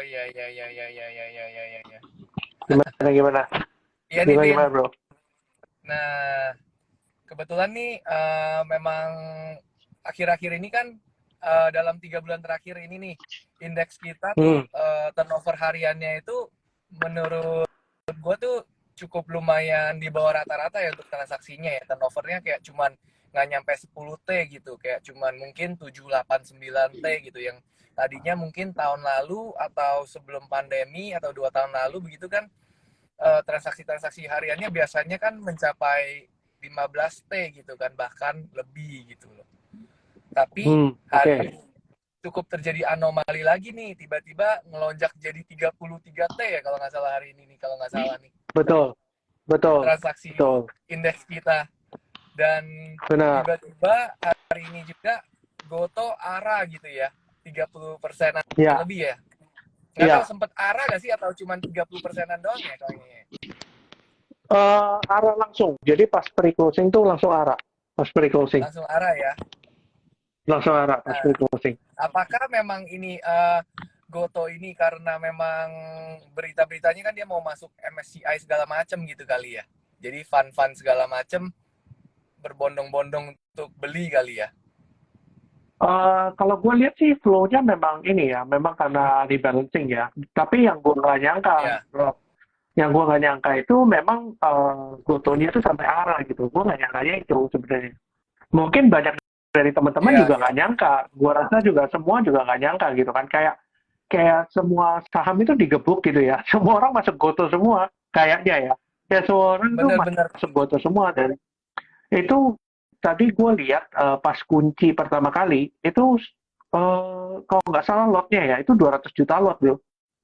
iya iya iya iya iya iya iya iya iya. Iya. Gimana gimana? Iya nih Gimana Vin. gimana bro? Nah, kebetulan nih memang akhir-akhir ini kan dalam 3 bulan terakhir ini nih indeks kita tuh Hmm, turnover hariannya itu menurut gue tuh cukup lumayan di bawah rata-rata ya untuk transaksinya ya. Turnovernya kayak cuman nggak nyampe 10T gitu, kayak cuman mungkin 7, 8, 9T gitu, yang tadinya mungkin tahun lalu atau sebelum pandemi atau 2 tahun lalu begitu kan transaksi-transaksi hariannya biasanya kan mencapai 15T gitu kan, bahkan lebih gitu loh. Tapi hari oke. ini cukup terjadi anomali lagi nih, tiba-tiba ngelonjak jadi 33T ya kalau nggak salah hari ini nih, kalau nggak salah nih Betul, betul, transaksi betul. indeks kita. Dan Benar. tiba-tiba hari ini juga Goto ARA gitu ya, 30%-an Ya, lebih ya. Nggak tahu ya. sempet ARA nggak sih atau cuma 30%-an doang ya kayaknya. Arah langsung. Jadi pas pre-closing tuh langsung arah. Pas pre-closing. Langsung ARA ya. Langsung arah pas Nah, pre-closing. apakah memang ini Goto ini karena memang berita-beritanya kan dia mau masuk MSCI segala macem gitu kali ya. Jadi fund-fund segala macem berbondong-bondong untuk beli kali ya. Kalau gue lihat sih flow-nya memang ini ya, memang karena rebalancing ya. Tapi yang gue nggak nyangka, Ya, yang gue nggak nyangka itu memang gotonya tuh sampai arah gitu. Gue nggak nyangkanya itu sebenarnya. Mungkin banyak dari teman-teman iya, juga iya. nggak nyangka. Gue rasa juga semua juga nggak nyangka gitu kan. Kayak kayak semua saham itu digebuk gitu ya. Semua orang masuk goto semua kayaknya ya. Ya semua orang tuh Bener-bener. masuk goto semua dan itu tadi gue lihat pas kunci pertama kali itu kalau nggak salah lotnya ya itu 200 juta lot bro.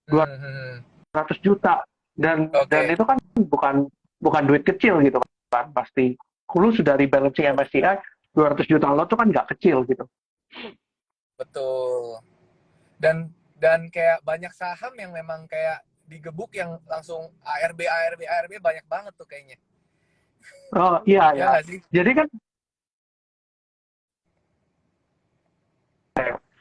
Hmm, hmm, hmm. 200 juta dan Oke, itu kan bukan bukan duit kecil gitu kan pasti. Lu sudah rebalancing MSCI 200 juta lot itu kan nggak kecil gitu. betul. Dan kayak banyak saham yang memang kayak digebuk yang langsung ARB ARB ARB banyak banget tuh kayaknya. Oh iya Ya ya. nggak sih? Jadi kan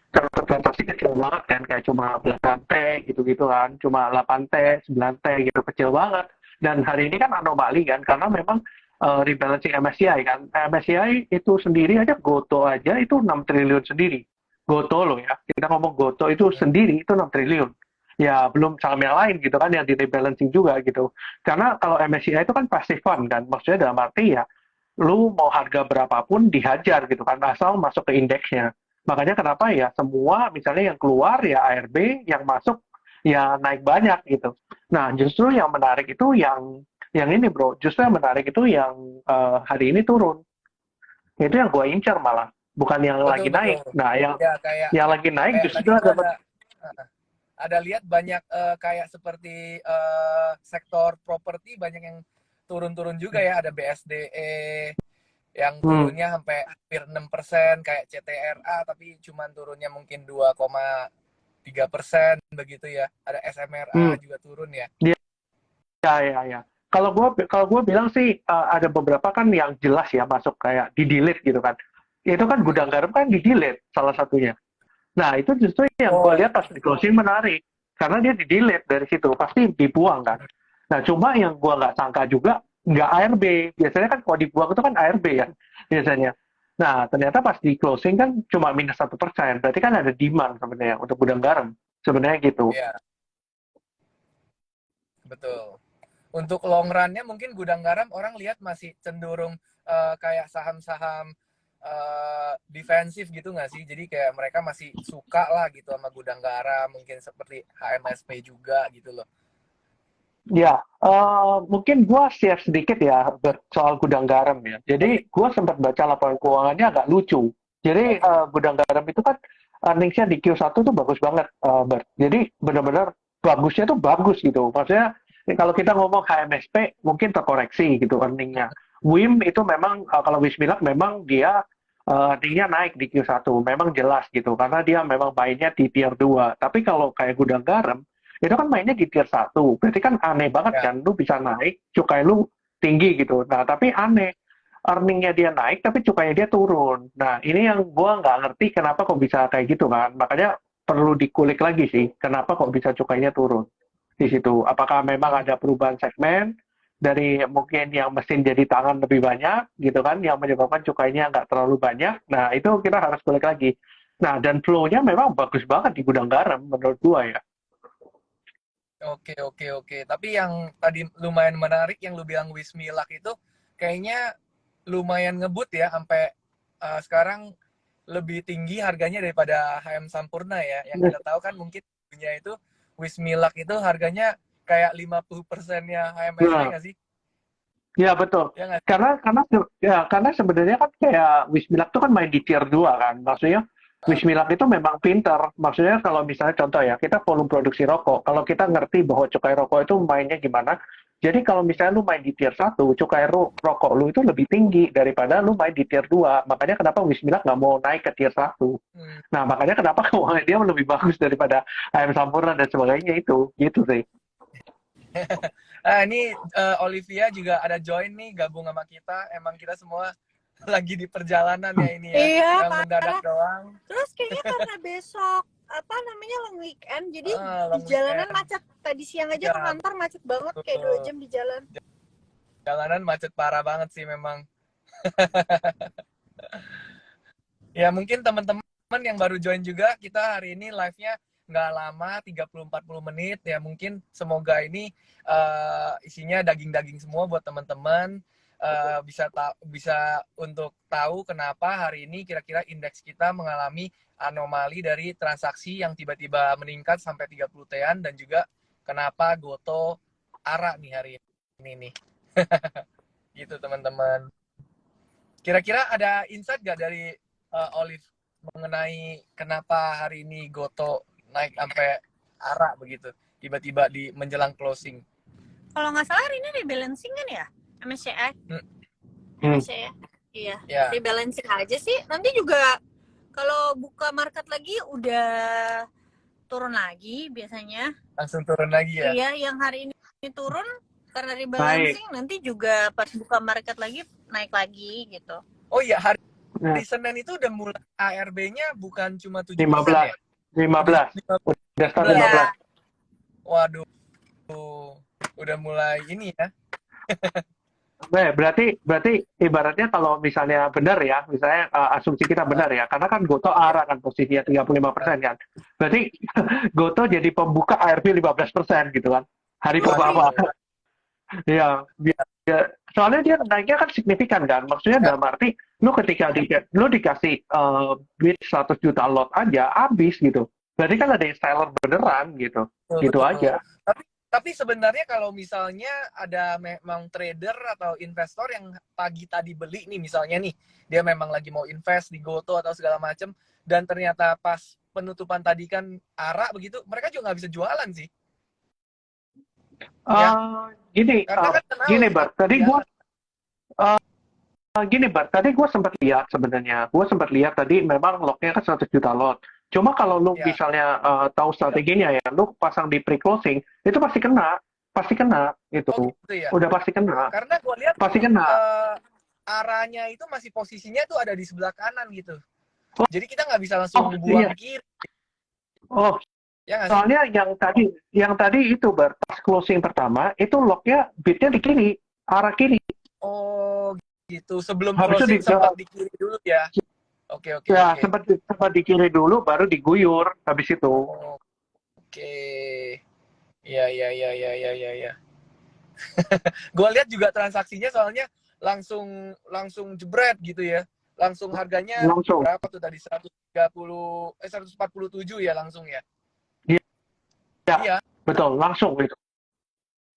kalau transaksi kecil banget kan kayak cuma belasan T gitu-gitu kan, cuma 8 T, Ya, 9 T gitu kecil banget. Dan hari ini kan anomali kan karena memang rebalancing MSCI kan. MSCI itu sendiri aja Goto aja itu 6 triliun sendiri. Goto loh ya. Kita ngomong Goto itu hmm, sendiri itu 6 triliun. Ya belum saham yang lain gitu kan yang di rebalancing juga gitu. Karena kalau MSCI itu kan passive fund kan. Maksudnya dalam arti ya lu mau harga berapapun dihajar gitu kan asal masuk ke indeksnya. Makanya kenapa ya semua misalnya yang keluar ya ARB, yang masuk ya naik banyak gitu. Nah, justru yang menarik itu yang ini bro, justru yang menarik itu yang hari ini turun. Itu yang gue incar malah, bukan yang betul lagi betul. naik. Nah, Ya kayak yang lagi naik kayak tadi justru gua ada ada lihat banyak kayak seperti sektor properti banyak yang turun-turun juga ya, ada BSDE yang hmm, turunnya sampai hampir 6%, kayak CTRA tapi cuman turunnya mungkin 2,3% begitu ya. Ada SMRA hmm, juga turun ya. dia ya ya ya. Kalau gue bilang sih ada beberapa kan yang jelas ya masuk kayak di delete gitu kan. Itu kan Hmm. gudang garam kan di delete salah satunya. Nah, itu justru yang gue Oh, lihat pas di closing menarik. Karena dia di-delete dari situ, pasti dibuang kan. Nah, cuma yang gue nggak sangka juga, nggak ARB. Biasanya kan kalau dibuang itu kan ARB ya, biasanya. Nah, ternyata pas di closing kan cuma minus 1%. Berarti kan ada demand sebenarnya untuk gudang garam. Sebenarnya gitu. iya, betul. Untuk long run-nya mungkin gudang garam orang lihat masih cenderung kayak saham-saham defensif gitu nggak sih? Jadi kayak mereka masih suka lah gitu sama gudang garam, mungkin seperti HMSP juga gitu loh. Ya, mungkin gue share sedikit ya soal gudang garam ya. Oke, Jadi gue sempat baca laporan keuangannya agak lucu. Jadi oke. gudang garam itu kan earnings-nya di Q1 tuh bagus banget, Bert. Jadi benar-benar bagusnya tuh bagus gitu. Maksudnya kalau kita ngomong HMSP mungkin terkoreksi gitu earning-nya. WIM itu memang kalau Wismilak memang dia earning-nya naik di Q1. Memang jelas gitu karena dia memang mainnya di tier 2. Tapi kalau kayak gudang garam itu kan mainnya di tier 1. Berarti kan aneh banget Ya, kan, lu bisa naik, cukai lu tinggi gitu. Nah, tapi aneh, earningnya dia naik, tapi cukainya dia turun. Nah, ini yang gua nggak ngerti kenapa kok bisa kayak gitu kan. Makanya perlu dikulik lagi sih, kenapa kok bisa cukainya turun di situ. Apakah memang ada perubahan segmen dari mungkin yang mesin jadi tangan lebih banyak gitu kan, yang menyebabkan cukainya nggak terlalu banyak. Nah, itu kita harus kulik lagi. Nah, dan flow-nya memang bagus banget di gudang garam menurut gua ya. Oke, oke, oke. Tapi yang tadi lumayan menarik yang lu bilang Wismilak itu kayaknya lumayan ngebut ya sampai sekarang lebih tinggi harganya daripada HM Sampurna ya. Yang kita tahu kan mungkin punya itu Wismilak itu harganya kayak 50%-nya HMSP Nah, nggak sih? ya betul. Ya nggak sih? Karena sebenarnya kan kayak Wismilak tuh kan main di tier 2 kan. Maksudnya Ah, Wismilak itu memang pinter. Maksudnya kalau misalnya contoh ya, kita volume produksi rokok. Kalau kita ngerti bahwa cukai rokok itu mainnya gimana. Jadi kalau misalnya lu main di tier 1, cukai rokok lu itu lebih tinggi daripada lu main di tier 2. Makanya kenapa Wismilak nggak mau naik ke tier 1. hmm. Nah, makanya kenapa keuangan dia lebih bagus daripada AM Sampurna dan sebagainya itu. Gitu sih. Ini Olivia juga ada join nih gabung sama kita. Emang kita semua lagi di perjalanan ya ini ya, Iya, yang mendadak parah. doang. Terus kayaknya karena besok apa namanya long weekend, jadi di Long jalanan weekend. macet. Tadi siang aja ke Ya, kantor macet banget, kayak 2 jam di jalan. jalanan macet parah banget sih memang. Ya mungkin teman-teman yang baru join juga, kita hari ini live-nya nggak lama, 30-40 menit. Ya mungkin semoga ini isinya daging-daging semua buat teman-teman. Bisa untuk tahu kenapa hari ini kira-kira indeks kita mengalami anomali dari transaksi yang tiba-tiba meningkat sampai 30 T-an, dan juga kenapa Goto ARA nih hari ini nih. Gitu teman-teman. Kira-kira ada insight gak dari Olive mengenai kenapa hari ini Goto naik sampai ARA begitu, tiba-tiba di menjelang closing? Kalau nggak salah hari ini rebalancing kan ya, MSCI. Hmm. MSCI ya. Iya, Ya, rebalancing aja sih. Nanti juga kalau buka market lagi udah turun lagi biasanya. langsung turun lagi ya. Iya, yang hari ini turun karena Baik. rebalancing, nanti juga pas buka market lagi naik lagi gitu. Oh iya, hari Nah, Senin itu udah mulai ARB-nya bukan cuma 7% 15. ya? 15. Udah start Udah 15. Iya. 15. Waduh, udah mulai ini ya. Berarti ibaratnya kalau misalnya benar ya, misalnya asumsi kita benar ya, karena kan Goto Ya, arah kan posisinya 35% kan. Berarti Goto jadi pembuka ARB 15% gitu kan. Hari pertama. waduh. Ya, soalnya dia naiknya kan signifikan kan. Maksudnya Ya, dalam arti lu ketika lu dikasih bid 100 juta lot aja habis gitu. Berarti kan ada yang seller beneran gitu. betul, Gitu betul. aja. Tapi sebenarnya kalau misalnya ada memang trader atau investor yang pagi tadi beli nih misalnya nih, dia memang lagi mau invest di Goto atau segala macam, dan ternyata pas penutupan tadi kan ARA begitu, mereka juga nggak bisa jualan sih, ya. Gini, Karena kan kenal gini nih Bar, harga tadi di gua atas. Gini, Bar, tadi gue sempat lihat sebenarnya. Gue sempat lihat tadi memang lognya kan 100 juta lot. Cuma kalau lu Ya, misalnya tahu strateginya ya, lu pasang di pre-closing, itu pasti kena oh gitu. gitu ya. Udah pasti kena, Karena gue lihat pasti kena. arahnya itu masih posisinya tuh ada di sebelah kanan gitu. Oh, Jadi kita nggak bisa langsung iya. buang kiri, Oh, ya nggak sih? soalnya yang tadi itu Bar, pas closing pertama itu lognya bidnya di kiri, arah kiri. Oh gitu. Sebelum Habis itu closing sempat di kiri dulu ya. Oke, oke, ya oke. sempat di kiri dulu, baru diguyur habis itu. Oh, oke. Iya, iya, iya, iya, iya, iya, ya. Gue lihat juga transaksinya soalnya langsung langsung jebret gitu ya. Langsung harganya Langsung. berapa tuh tadi, 147 ya langsung ya. Ya, Iya, betul, langsung gitu.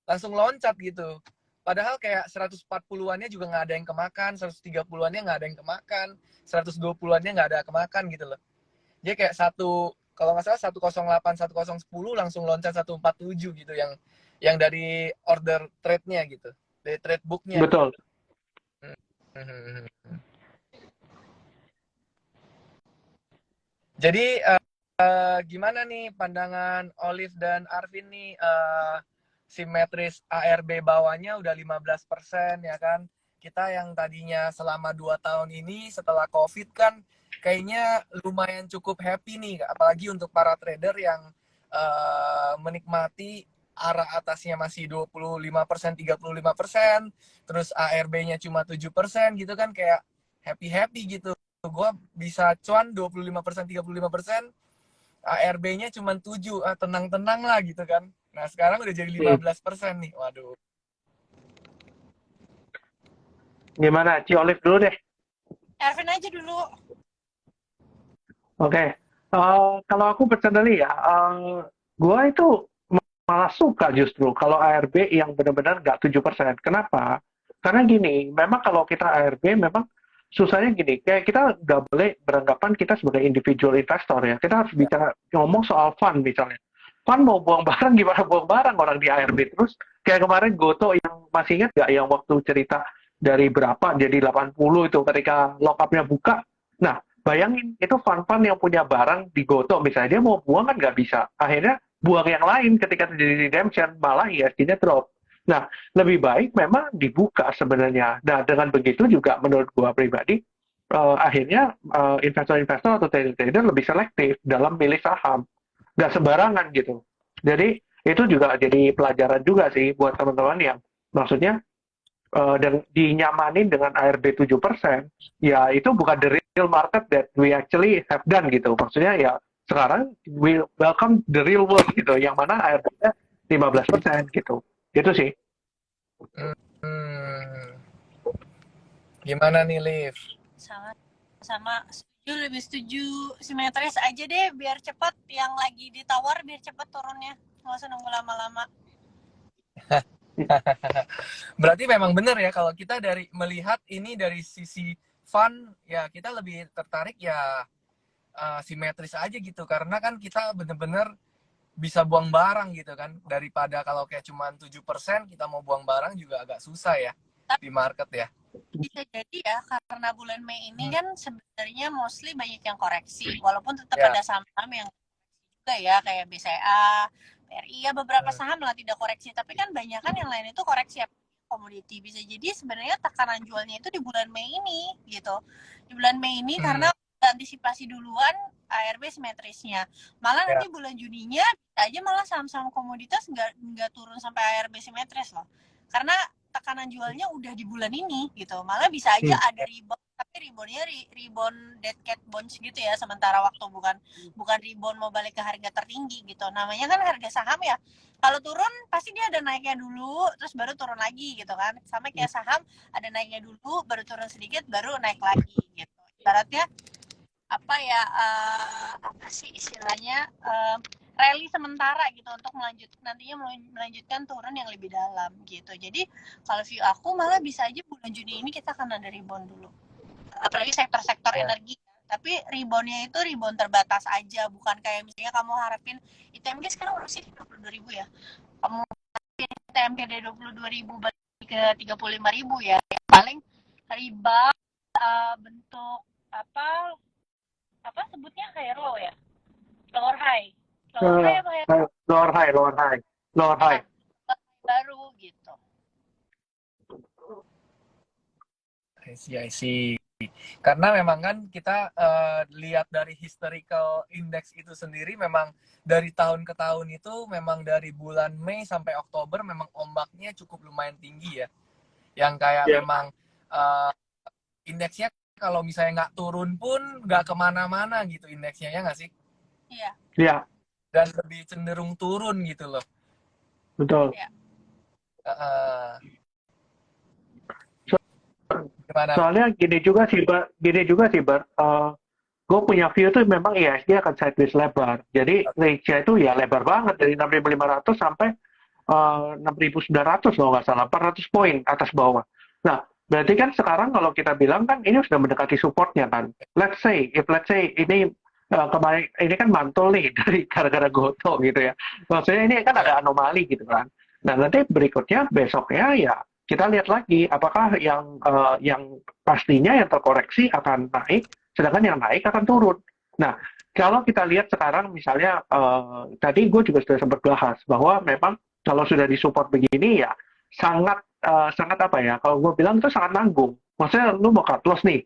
langsung loncat gitu. Padahal kayak 140-annya juga nggak ada yang kemakan, 130-annya nggak ada yang kemakan, 120-annya nggak ada kemakan gitu loh. Dia kayak kalau nggak salah 108, 1010 langsung loncat 147 gitu, yang dari order trade-nya gitu, dari trade book-nya. Betul. Jadi gimana nih pandangan Olive dan Arvin nih, simetris ARB bawahnya udah 15% ya kan. Kita yang tadinya selama 2 tahun ini setelah COVID kan kayaknya lumayan cukup happy nih, apalagi untuk para trader yang menikmati arah atasnya masih 25%, 35%, terus ARB-nya cuma 7% gitu kan, kayak happy-happy gitu. Gue bisa cuan 25%, 35%, ARB-nya cuma 7, tenang-tenang lah gitu kan. Nah sekarang udah jadi 15% nih, waduh. Gimana? Ci Olive dulu deh. Ervin aja dulu. Oke. Kalau aku personally ya, gue itu malah suka justru kalau ARB yang benar-benar nggak 7%. Kenapa? Karena gini, memang kalau kita ARB memang susahnya gini, kayak kita nggak boleh beranggapan kita sebagai individual investor ya. Kita harus bicara ngomong soal fund misalnya. Fund mau buang barang gimana buang barang orang di ARB terus. Kayak kemarin Goto yang masih ingat nggak yang waktu cerita dari berapa jadi 80 itu ketika lockupnya buka. Nah, bayangin itu fund-fund yang punya barang di Goto misalnya dia mau buang kan nggak bisa. Akhirnya buang yang lain ketika terjadi redemption malah ISG-nya drop. Nah, lebih baik memang dibuka sebenarnya. Nah, dengan begitu juga menurut gua pribadi akhirnya investor-investor atau trader-trader lebih selektif dalam milih saham. Nggak sembarangan gitu. Jadi itu juga jadi pelajaran juga sih buat teman-teman yang maksudnya dan dinyamanin dengan ARB 7%, ya itu bukan the real market that we actually have done gitu. Maksudnya ya sekarang we welcome the real world gitu, yang mana ARB-nya 15% gitu. Gitu sih. Hmm. Gimana nih, Liv? Sama setuju, lebih setuju simetris aja deh, biar cepat yang lagi ditawar biar cepat turunnya, nggak usah nunggu lama-lama. Berarti memang benar ya kalau kita dari melihat ini dari sisi fun ya kita lebih tertarik ya simetris aja gitu, karena kan kita bener-bener bisa buang barang gitu kan, daripada kalau kayak cuman 7% kita mau buang barang juga agak susah ya di market ya. Bisa jadi ya, karena bulan Mei ini kan sebenarnya mostly banyak yang koreksi, walaupun tetap ada saham-saham yang juga ya, kayak BCA, PRI ya, beberapa saham lah tidak koreksi, tapi kan banyak kan yang lain itu koreksi komoditi. Bisa jadi sebenarnya tekanan jualnya itu di bulan Mei ini gitu, di bulan Mei ini karena antisipasi duluan ARB simetrisnya. Malah nanti bulan Juninya bisa aja malah saham-saham komoditas nggak turun sampai ARB simetris loh, karena tekanan jualnya udah di bulan ini gitu. Malah bisa aja ada rebound, tapi reboundnya rebound dead cat bonds gitu ya, sementara waktu, bukan rebound mau balik ke harga tertinggi gitu. Namanya kan harga saham ya, kalau turun pasti dia ada naiknya dulu terus baru turun lagi gitu kan. Sama kayak saham, ada naiknya dulu baru turun sedikit baru naik lagi gitu. Ibaratnya apa ya, apa sih istilahnya, rally sementara gitu untuk nantinya melanjutkan turun yang lebih dalam gitu. Jadi kalau view aku malah bisa aja bulan Juni ini kita akan ada rebound dulu, apalagi sektor-sektor energi. Tapi reboundnya itu rebound terbatas aja, bukan kayak misalnya kamu harapin ITMG sekarang berapa sih, 22.000 ya, kamu ITMG dari 22.000 balik ke 35.000 ya, paling rebound bentuk apa sebutnya, higher low ya, lower high baru gitu. I see. Karena memang kan kita lihat dari historical index itu sendiri, memang dari tahun ke tahun itu memang dari bulan Mei sampai Oktober memang ombaknya cukup lumayan tinggi ya, yang kayak memang indeksnya kalau misalnya nggak turun pun nggak kemana-mana gitu indeksnya, ya nggak sih? Iya. Dan lebih cenderung turun gitu loh. Betul. Gimana? Soalnya gini juga sih, Bar. Gue punya view tuh memang ISG akan sideways lebar. Jadi range-nya itu ya lebar banget dari 6.500 sampai 6.900 kalau nggak salah, 400 poin atas bawah. Nah, berarti kan sekarang kalau kita bilang kan ini sudah mendekati supportnya kan. Let's say ini kemarin ini kan mantul nih dari gara-gara Goto gitu ya. Maksudnya ini kan ada anomali gitu kan. Nah, nanti berikutnya besoknya ya kita lihat lagi apakah yang pastinya yang terkoreksi akan naik, sedangkan yang naik akan turun. Nah, kalau kita lihat sekarang misalnya tadi gue juga sudah sempat bahas bahwa memang kalau sudah disupport begini ya sangat apa ya? Kalau gue bilang itu sangat nanggung. Maksudnya lu mau cut loss nih,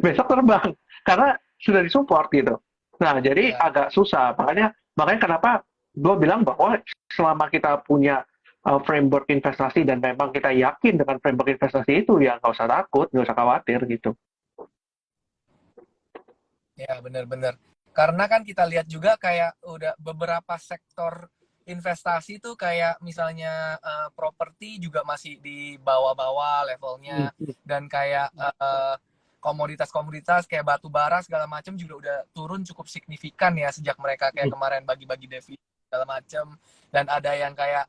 besok terbang. Karena sudah disupport gitu. Nah, jadi Ya, agak susah. Makanya kenapa gue bilang bahwa selama kita punya framework investasi dan memang kita yakin dengan framework investasi itu, ya nggak usah takut, nggak usah khawatir gitu. ya benar-benar. Karena kan kita lihat juga kayak udah beberapa sektor investasi tuh kayak misalnya properti juga masih di bawah-bawah Hmm. levelnya, dan kayak komoditas-komoditas kayak batu bara segala macam juga udah turun cukup signifikan ya sejak mereka kayak kemarin bagi-bagi dividen segala macam. Dan ada yang kayak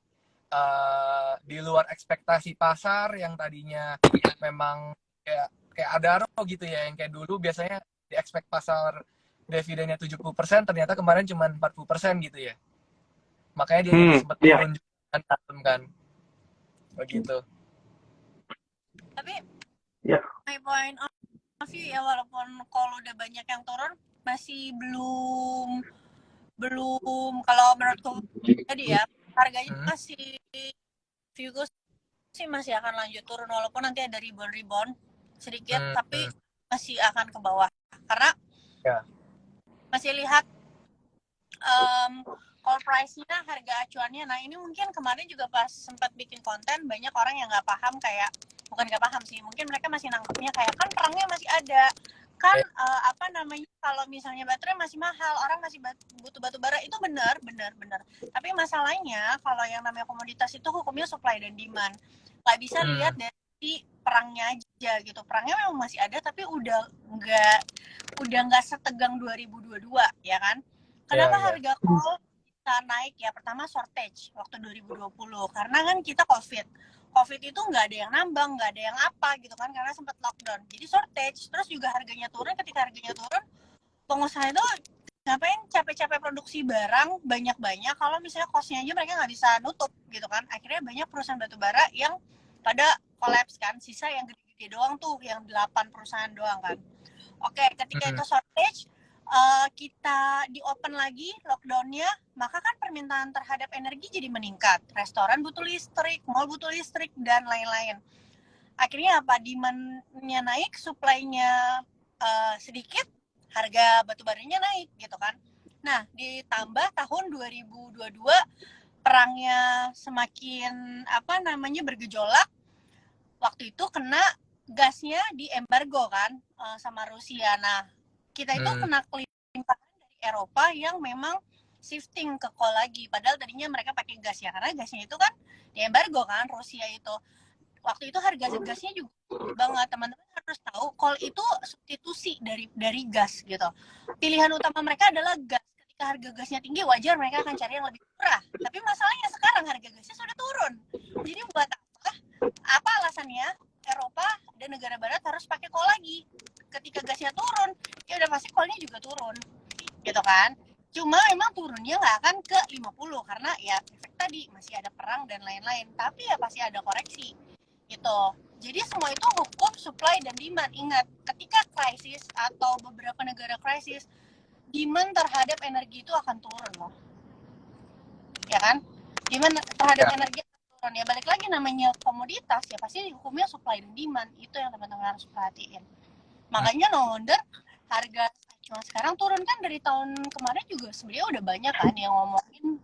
di luar ekspektasi pasar yang tadinya memang kayak Adaro gitu ya, yang kayak dulu biasanya di expect pasar dividennya 70%, ternyata kemarin cuma 40% gitu ya. Makanya dia jadi sempat Iya. turun juga kan. Begitu. Tapi Ya. my point of view ya, walaupun kalau udah banyak yang turun masih belum kalau menurutku tadi ya, harganya Hmm. masih, viewku sih masih akan lanjut turun walaupun nanti ada rebound sedikit, Hmm. tapi masih akan ke bawah karena Ya. masih lihat call price-nya, harga acuannya. Nah ini mungkin kemarin juga pas sempat bikin konten banyak orang yang nggak paham, kayak bukan nggak paham sih, mungkin mereka masih nangkepnya kayak kan perangnya masih ada kan, apa namanya, kalau misalnya baterai masih mahal, orang masih butuh batu bara, itu benar. Tapi masalahnya kalau yang namanya komoditas itu hukumnya supply dan demand, nggak bisa lihat dari perangnya aja gitu. Perangnya memang masih ada tapi udah nggak setegang 2022 ya kan. Ya, Kenapa ya. harga coal bisa naik ya? Pertama shortage waktu 2020 karena kan kita COVID itu nggak ada yang nambang, nggak ada yang apa gitu kan, karena sempat lockdown. Jadi shortage, terus juga harganya turun. Ketika harganya turun, pengusaha itu ngapain capek-capek produksi barang banyak-banyak kalau misalnya cost-nya aja mereka nggak bisa nutup gitu kan. Akhirnya banyak perusahaan batubara yang pada collapse kan, sisa yang gede-gede doang tuh, yang 8 perusahaan doang kan. Oke, ketika itu shortage, kita di open lagi lockdownnya, maka kan permintaan terhadap energi jadi meningkat. Restoran butuh listrik, mall butuh listrik, dan lain-lain. Akhirnya apa? Demand-nya naik, supply-nya sedikit, harga batubaranya naik gitu kan. Nah, ditambah tahun 2022 perangnya semakin bergejolak. Waktu itu kena gasnya di embargo kan, sama Rusia. Nah, kita itu kena kelimpahan dari Eropa yang memang shifting ke coal lagi, padahal tadinya mereka pakai gas ya, karena gasnya itu kan di embargo kan Rusia itu. Waktu itu harga gasnya juga banget. Teman-teman harus tahu coal itu substitusi dari gas gitu. Pilihan utama mereka adalah gas. Ketika harga gasnya tinggi, wajar mereka akan cari yang lebih murah. Tapi masalahnya sekarang harga gasnya sudah turun. Jadi buat apa alasannya Eropa dan negara barat harus pakai coal lagi? Ketika gasnya turun, ya udah pasti coalnya juga turun gitu kan. Cuma memang turunnya nggak akan ke 50 karena ya efek tadi, masih ada perang dan lain-lain. Tapi ya pasti ada koreksi gitu. Jadi semua itu hukum supply dan demand. Ingat, ketika krisis atau beberapa negara krisis, demand terhadap energi itu akan turun loh. Ya kan? Demand terhadap energi akan turun. Ya balik lagi, namanya komoditas ya pasti hukumnya supply dan demand. Itu yang teman-teman harus perhatiin. Makanya no wonder harga cuma sekarang turun kan. Dari tahun kemarin juga sebenarnya udah banyak kan yang ngomongin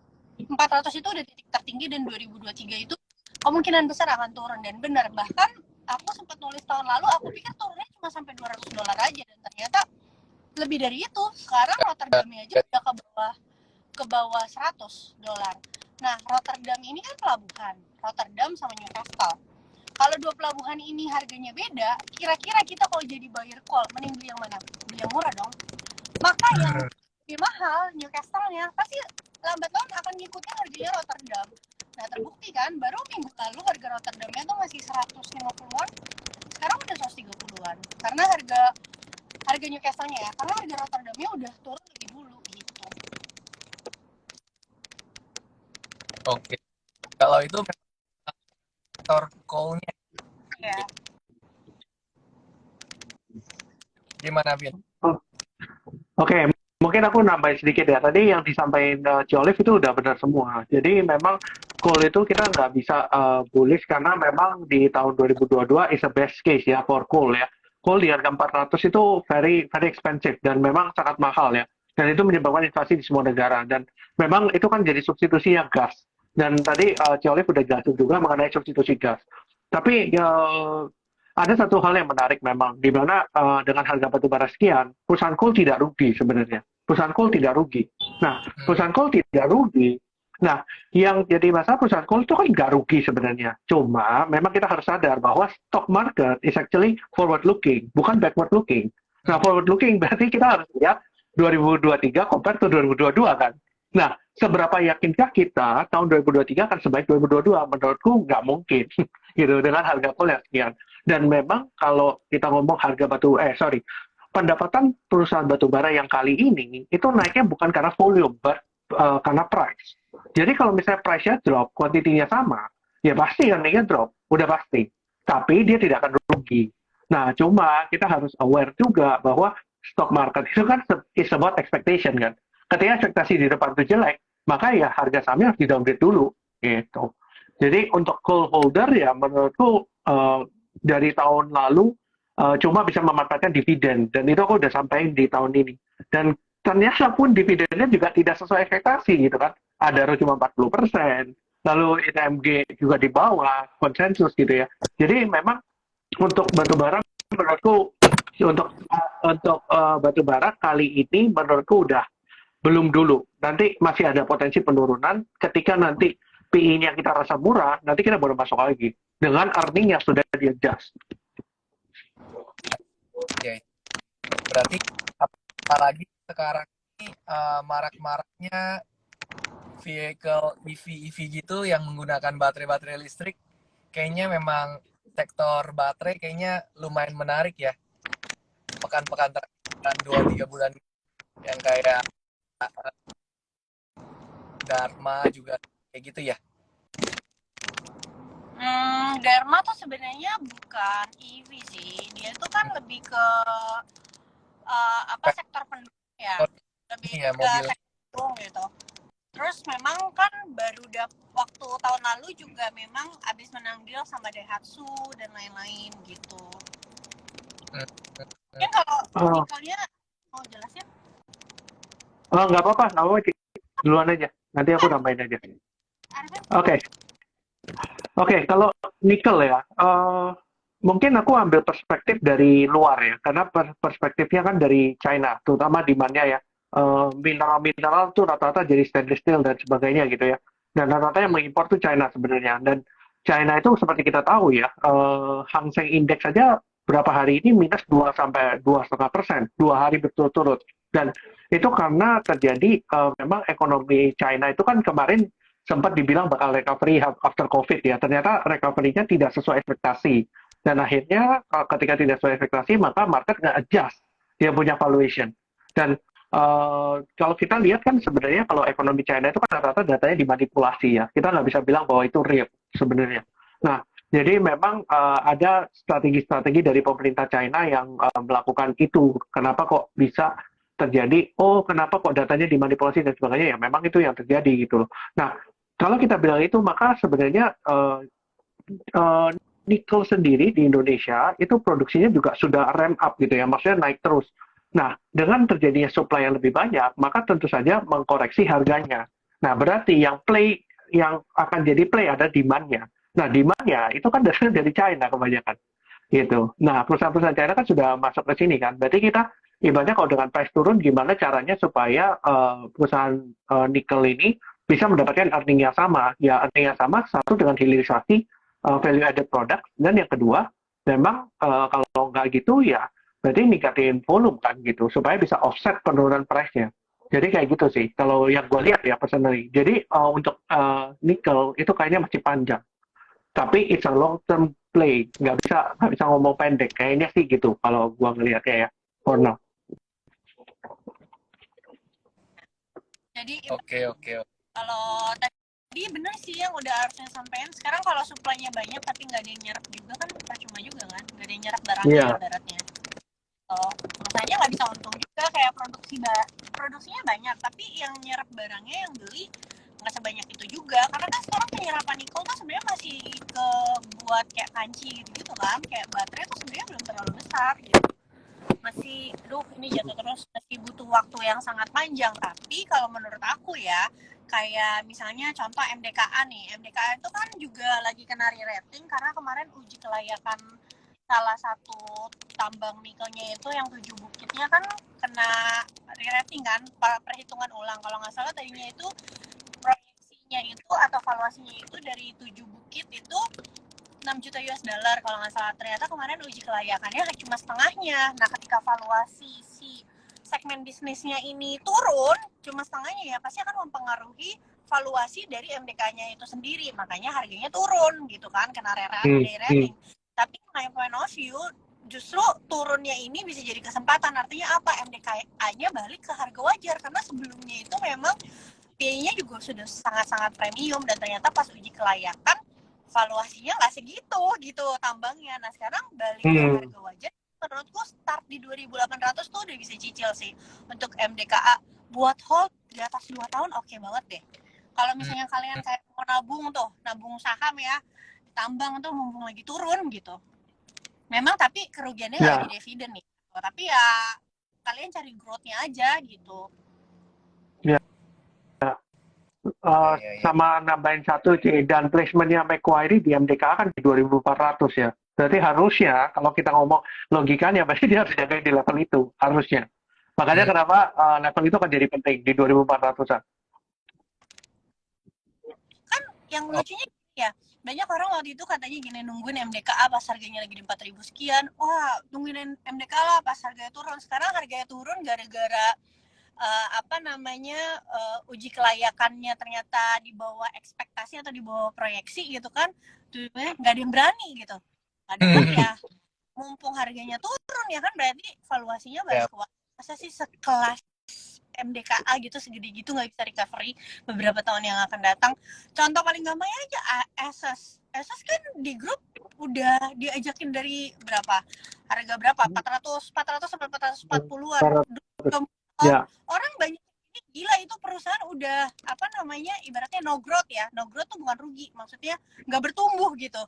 400 itu udah titik tertinggi, dan 2023 itu kemungkinan besar akan turun. Dan benar, bahkan aku sempat nulis tahun lalu, aku pikir turunnya cuma sampai $200 aja, dan ternyata lebih dari itu. Sekarang Rotterdamnya aja udah ke bawah $100. Nah, Rotterdam ini kan pelabuhan, Rotterdam sama Newcastle. Kalau dua pelabuhan ini harganya beda, kira-kira kita kalau jadi buyer coal, mending beli yang mana? Beli yang murah dong. Maka yang lebih mahal Newcastle-nya pasti lambat laun akan ngikutin harganya Rotterdam. Nah, terbukti kan, baru minggu lalu harga Rotterdamnya tuh masih 150-an, sekarang udah 130-an. Karena harga Newcastle-nya ya, karena harga Rotterdamnya udah turun lebih dulu gitu. Oke. Kalau itu sektor coal-nya Ya. gimana, Vin? Oke, mungkin aku nambahin sedikit ya. Tadi yang disampaikan Jolif itu udah benar semua. Jadi memang coal itu kita nggak bisa bullish karena memang di tahun 2022 is a best case ya for coal ya. coal di harga 400 itu very very expensive dan memang sangat mahal ya. Dan itu menyebabkan inflasi di semua negara. Dan memang itu kan jadi substitusinya gas. Dan tadi Ciolif udah jelasin juga mengenai substitusi gas. Tapi ya, ada satu hal yang menarik memang, di mana dengan harga batu bara sekian, perusahaan coal tidak rugi sebenarnya. Perusahaan coal tidak rugi. Nah, perusahaan coal tidak rugi. Nah, yang jadi masalah perusahaan coal itu kan nggak rugi sebenarnya. Cuma memang kita harus sadar bahwa stock market is actually forward looking, bukan backward looking. Nah, forward looking berarti kita harus lihat 2023 compare to 2022 kan. Nah, seberapa yakinkah kita tahun 2023 akan sebaik 2022? Menurutku nggak mungkin gitu dengan harga coal yang sekian. Dan memang kalau kita ngomong harga pendapatan perusahaan batubara yang kali ini itu naiknya bukan karena volume, but karena price. Jadi kalau misalnya price-nya drop, kuantitinya sama, ya pasti earning-nya drop, udah pasti. Tapi dia tidak akan rugi. Nah, cuma kita harus aware juga bahwa stock market itu kan is about expectation kan. Ketika ekspektasi di depan itu jelek, maka ya harga sahamnya harus di-downgrade dulu. Gitu. Jadi untuk coal holder ya menurutku dari tahun lalu cuma bisa memanfaatkan dividen. Dan itu aku udah sampaikan di tahun ini. Dan ternyata pun dividennya juga tidak sesuai ekspektasi gitu kan. Adaro cuma 40%, lalu ITMG juga di bawah konsensus gitu ya. Jadi memang untuk batubara menurutku untuk batubara kali ini menurutku udah belum dulu. Nanti masih ada potensi penurunan ketika nanti PI-nya kita rasa murah, nanti kita baru masuk lagi dengan earning yang sudah di-adjust. Oke. Berarti apalagi sekarang ini marak-maraknya vehicle EV gitu yang menggunakan baterai listrik, kayaknya memang sektor baterai kayaknya lumayan menarik ya. Pekan-pekan terakhir 2-3 bulan yang kayak Dharma juga kayak gitu ya. Dharma tuh sebenarnya bukan EV sih, dia tuh kan lebih ke sektor pendukung ya, lebih ya, ke mobil sektor pendukung gitu. Terus memang kan baru waktu tahun lalu juga memang abis menang deal sama Daihatsu dan lain-lain gitu. Mungkin kalau nikelnya mau jelasin? Nggak apa-apa, duluan aja. Nanti aku nambahin aja. Oke, kalau nikel ya, mungkin aku ambil perspektif dari luar ya, karena perspektifnya kan dari China, terutama demand-nya ya. Mineral-mineral tuh rata-rata jadi stainless steel dan sebagainya gitu ya. Dan rata-rata yang mengimpor tuh China sebenarnya. Dan China itu seperti kita tahu ya, Hang Seng Index saja berapa hari ini minus 2 sampai 2,5%, 2 hari berturut-turut. Dan itu karena terjadi memang ekonomi China itu kan kemarin sempat dibilang bakal recovery after COVID ya. Ternyata recovery-nya tidak sesuai ekspektasi. Dan akhirnya ketika tidak sesuai ekspektasi, maka market nge-adjust dia punya valuation. Dan kalau kita lihat kan sebenarnya kalau ekonomi China itu kan rata-rata datanya dimanipulasi ya. Kita nggak bisa bilang bahwa itu real sebenarnya. Nah, jadi memang ada strategi-strategi dari pemerintah China yang melakukan itu. Kenapa kok bisa terjadi? Oh, kenapa kok datanya dimanipulasi dan sebagainya? Ya memang itu yang terjadi gitu loh. Nah, kalau kita bilang itu, maka sebenarnya nikel sendiri di Indonesia itu produksinya juga sudah ramp up gitu ya, maksudnya naik terus. Nah, dengan terjadinya supply yang lebih banyak, maka tentu saja mengkoreksi harganya. Nah, berarti yang akan jadi play ada demand-nya. Nah, demand-nya itu kan dari China kebanyakan. Gitu. Nah, perusahaan-perusahaan China kan sudah masuk ke sini kan. Berarti kita ibaratnya kalau dengan price turun, gimana caranya supaya perusahaan nikel ini bisa mendapatkan earning yang sama. Ya, earning yang sama, satu dengan hilirisasi value added product, dan yang kedua, memang kalau nggak gitu ya, berarti ningkatin volume kan gitu, supaya bisa offset penurunan price-nya. Jadi kayak gitu sih, kalau yang gue lihat ya personally. Jadi untuk nikel itu kayaknya masih panjang. Tapi it's a long term play, nggak bisa ngomong pendek. Kayaknya sih gitu, kalau gue ngelihatnya ya, for now. Jadi Oke. kalau tadi bener sih yang udah harusnya sampein. Sekarang kalau supply-nya banyak tapi nggak ada yang nyerap juga kan percuma juga kan, nggak ada yang nyerap barangnya ibaratnya. Makanya nggak bisa untung juga, kayak produksinya banyak tapi yang nyerap barangnya yang beli nggak sebanyak itu juga, karena kan sekarang penyerapan nikel tuh sebenarnya masih ke buat kayak panci gitu kan, kayak baterai tuh sebenarnya belum terlalu besar gitu, masih ini jatuh terus, masih butuh waktu yang sangat panjang. Tapi kalau menurut aku ya, kayak misalnya contoh MDKA nih, MDKA itu kan juga lagi kena re-rating karena kemarin uji kelayakan salah satu tambang nikelnya itu yang 7 bukitnya kan kena re-rating kan, perhitungan ulang. Kalau nggak salah tadinya itu proyeksinya itu atau valuasinya itu dari 7 bukit itu 6 juta US dollar kalau nggak salah. Ternyata kemarin uji kelayakannya cuma setengahnya. Nah, ketika valuasi si segmen bisnisnya ini turun cuma setengahnya, ya pasti akan mempengaruhi valuasi dari MDK-nya itu sendiri. Makanya harganya turun gitu kan, kena re-rating. Tapi my point of view, justru turunnya ini bisa jadi kesempatan. Artinya apa? MDK-nya balik ke harga wajar, karena sebelumnya itu memang biayanya juga sudah sangat-sangat premium, dan ternyata pas uji kelayakan valuasinya nggak segitu gitu tambangnya. Nah, sekarang balik ke harga wajar, menurutku start di 2.800 tuh udah bisa cicil sih untuk MDKA. Buat hold di atas 2 tahun oke banget deh. Kalau misalnya kalian kayak mau nabung saham ya, tambang tuh mumpung lagi turun gitu. Memang tapi kerugiannya nggak di dividen nih, tapi ya kalian cari growth-nya aja gitu. Sama nambahin satu dan placementnya Macquarie di MDKA kan di 2.400 ya. Berarti harusnya kalau kita ngomong logikanya pasti dia harus jagain di level itu harusnya. Makanya kenapa level itu kan jadi penting di 2.400-an. Kan yang lucunya ya, banyak orang waktu itu katanya gini, nungguin MDKA pas harganya lagi di 4.000 sekian. Wah, nungguin MDKA lah pas harganya turun. Sekarang harganya turun gara-gara uji kelayakannya ternyata di bawah ekspektasi atau di bawah proyeksi gitu kan, nggak ada yang berani gitu. Padahal ya mumpung harganya turun ya kan, berarti valuasinya balik ke wajar. Masa sih sekelas MDKA gitu segede gitu nggak bisa recovery beberapa tahun yang akan datang? Contoh paling gampang aja Asus kan di grup udah diajakin dari berapa, harga berapa, 400 sampai 440-an. Orang banyak ini gila, itu perusahaan udah ibaratnya no growth ya. No growth tuh bukan rugi, maksudnya nggak bertumbuh gitu.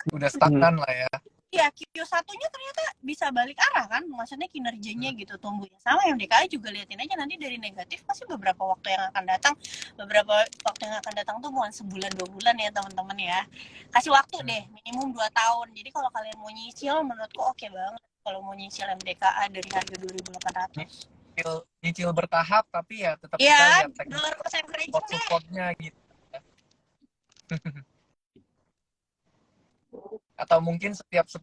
Udah stagnan lah ya. Iya, Q1-nya ternyata bisa balik arah kan, maksudnya kinerjanya gitu tumbuhnya. Sama yang DKI juga liatin aja nanti dari negatif pasti beberapa waktu yang akan datang. Beberapa waktu yang akan datang tuh bukan sebulan 2 bulan ya teman-teman ya. Kasih waktu deh, minimum 2 tahun. Jadi kalau kalian mau nyicil menurutku oke banget kalau mau nyicil MDKA dari harga 2.800. Nyicil bertahap tapi ya tetap kita lihat support-supportnya gitu. Atau mungkin setiap 10%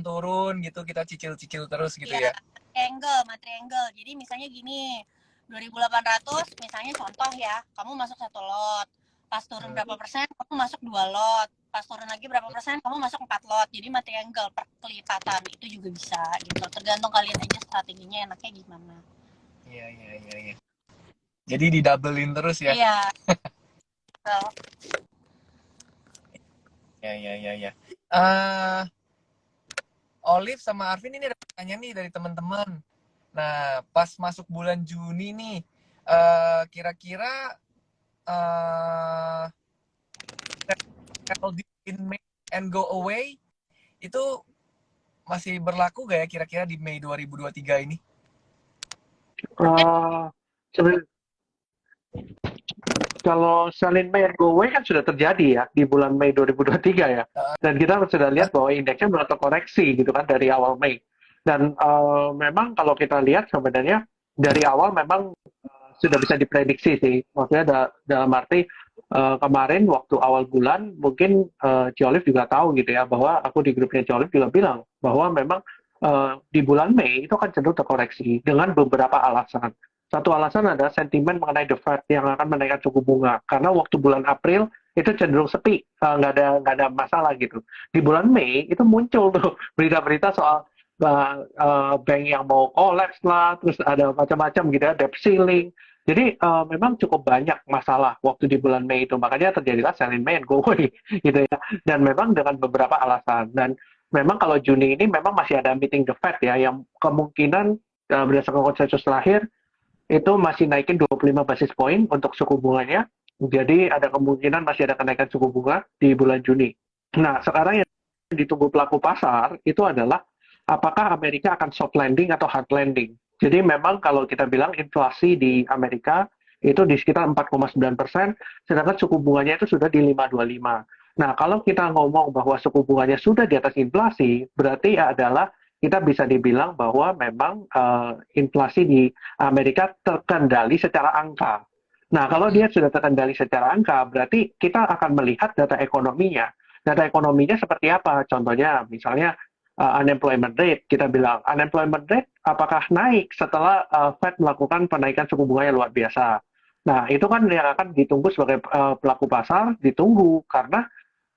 turun gitu kita cicil-cicil terus gitu ya. Triangle. Jadi misalnya gini, 2.800 misalnya contoh ya, kamu masuk 1 lot. Pas turun berapa persen, kamu masuk 2 lot. Pas turun lagi berapa persen, kamu masuk 4 lot. Jadi triangle per kelipatan itu juga bisa gitu. Tergantung kalian aja strateginya enaknya gimana. Iya. Jadi didoublein terus ya. Iya. Ya. Olive sama Arvin ini ada pertanyaan nih dari teman-teman. Nah, pas masuk bulan Juni nih, kira-kira travel in May and go away itu masih berlaku gak ya kira-kira di Mei 2023 ini? Kalau sell in May and go away kan sudah terjadi ya di bulan Mei 2023 ya. Dan kita sudah lihat bahwa indeksnya melakukan koreksi gitu kan dari awal Mei. Dan memang kalau kita lihat sebenarnya dari awal memang sudah bisa diprediksi sih. Maksudnya dalam arti kemarin waktu awal bulan mungkin Ciolif juga tahu gitu ya, bahwa aku di grupnya Ciolif juga bilang bahwa memang di bulan Mei itu akan cenderung terkoreksi dengan beberapa alasan. Satu alasan adalah sentimen mengenai The Fed yang akan menaikkan suku bunga. Karena waktu bulan April itu cenderung sepi, nggak ada masalah gitu. Di bulan Mei itu muncul tuh berita-berita soal bank yang mau collapse lah, terus ada macam-macam gitu ya, debt ceiling. Jadi memang cukup banyak masalah waktu di bulan Mei itu. Makanya terjadilah sell in May and go away gitu ya. Dan memang dengan beberapa alasan. Dan memang kalau Juni ini memang masih ada meeting The Fed ya, yang kemungkinan berdasarkan konsensus terakhir itu masih naikin 25 basis point untuk suku bunganya. Jadi ada kemungkinan masih ada kenaikan suku bunga di bulan Juni. Nah, sekarang yang ditunggu pelaku pasar itu adalah apakah Amerika akan soft landing atau hard landing. Jadi memang kalau kita bilang inflasi di Amerika itu di sekitar 4,9%, sedangkan suku bunganya itu sudah di 5,25. Nah, kalau kita ngomong bahwa suku bunganya sudah di atas inflasi, berarti adalah kita bisa dibilang bahwa memang inflasi di Amerika terkendali secara angka. Nah, kalau dia sudah terkendali secara angka, berarti kita akan melihat data ekonominya. Data ekonominya seperti apa? Contohnya, misalnya unemployment rate, kita bilang unemployment rate apakah naik setelah Fed melakukan penaikan suku bunga yang luar biasa. Nah, itu kan yang akan ditunggu sebagai pelaku pasar, ditunggu karena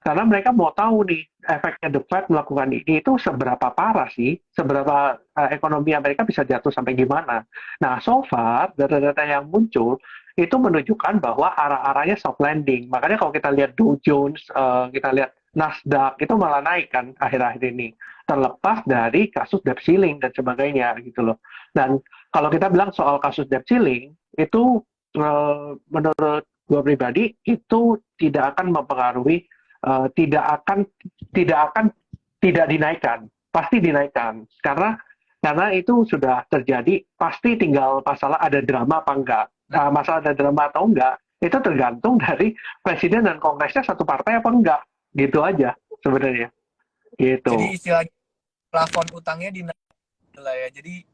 mereka mau tahu nih efeknya The Fed melakukan ini itu seberapa parah sih, seberapa ekonomi Amerika bisa jatuh sampai gimana. Nah, so far data-data yang muncul itu menunjukkan bahwa arah-arahnya soft landing. Makanya kalau kita lihat Dow Jones, kita lihat Nasdaq itu malah naik kan akhir-akhir ini. Terlepas dari kasus debt ceiling dan sebagainya gitu loh. Dan kalau kita bilang soal kasus debt ceiling itu menurut gue pribadi itu tidak akan mempengaruhi tidak akan tidak akan tidak dinaikkan, pasti dinaikkan karena itu sudah terjadi, pasti tinggal masalah ada drama apa enggak. Nah, masalah ada drama atau enggak itu tergantung dari presiden dan kongresnya satu partai apa enggak, gitu aja sebenarnya. Jadi Gitu. istilahnya plafon utangnya dinaik lah ya. Jadi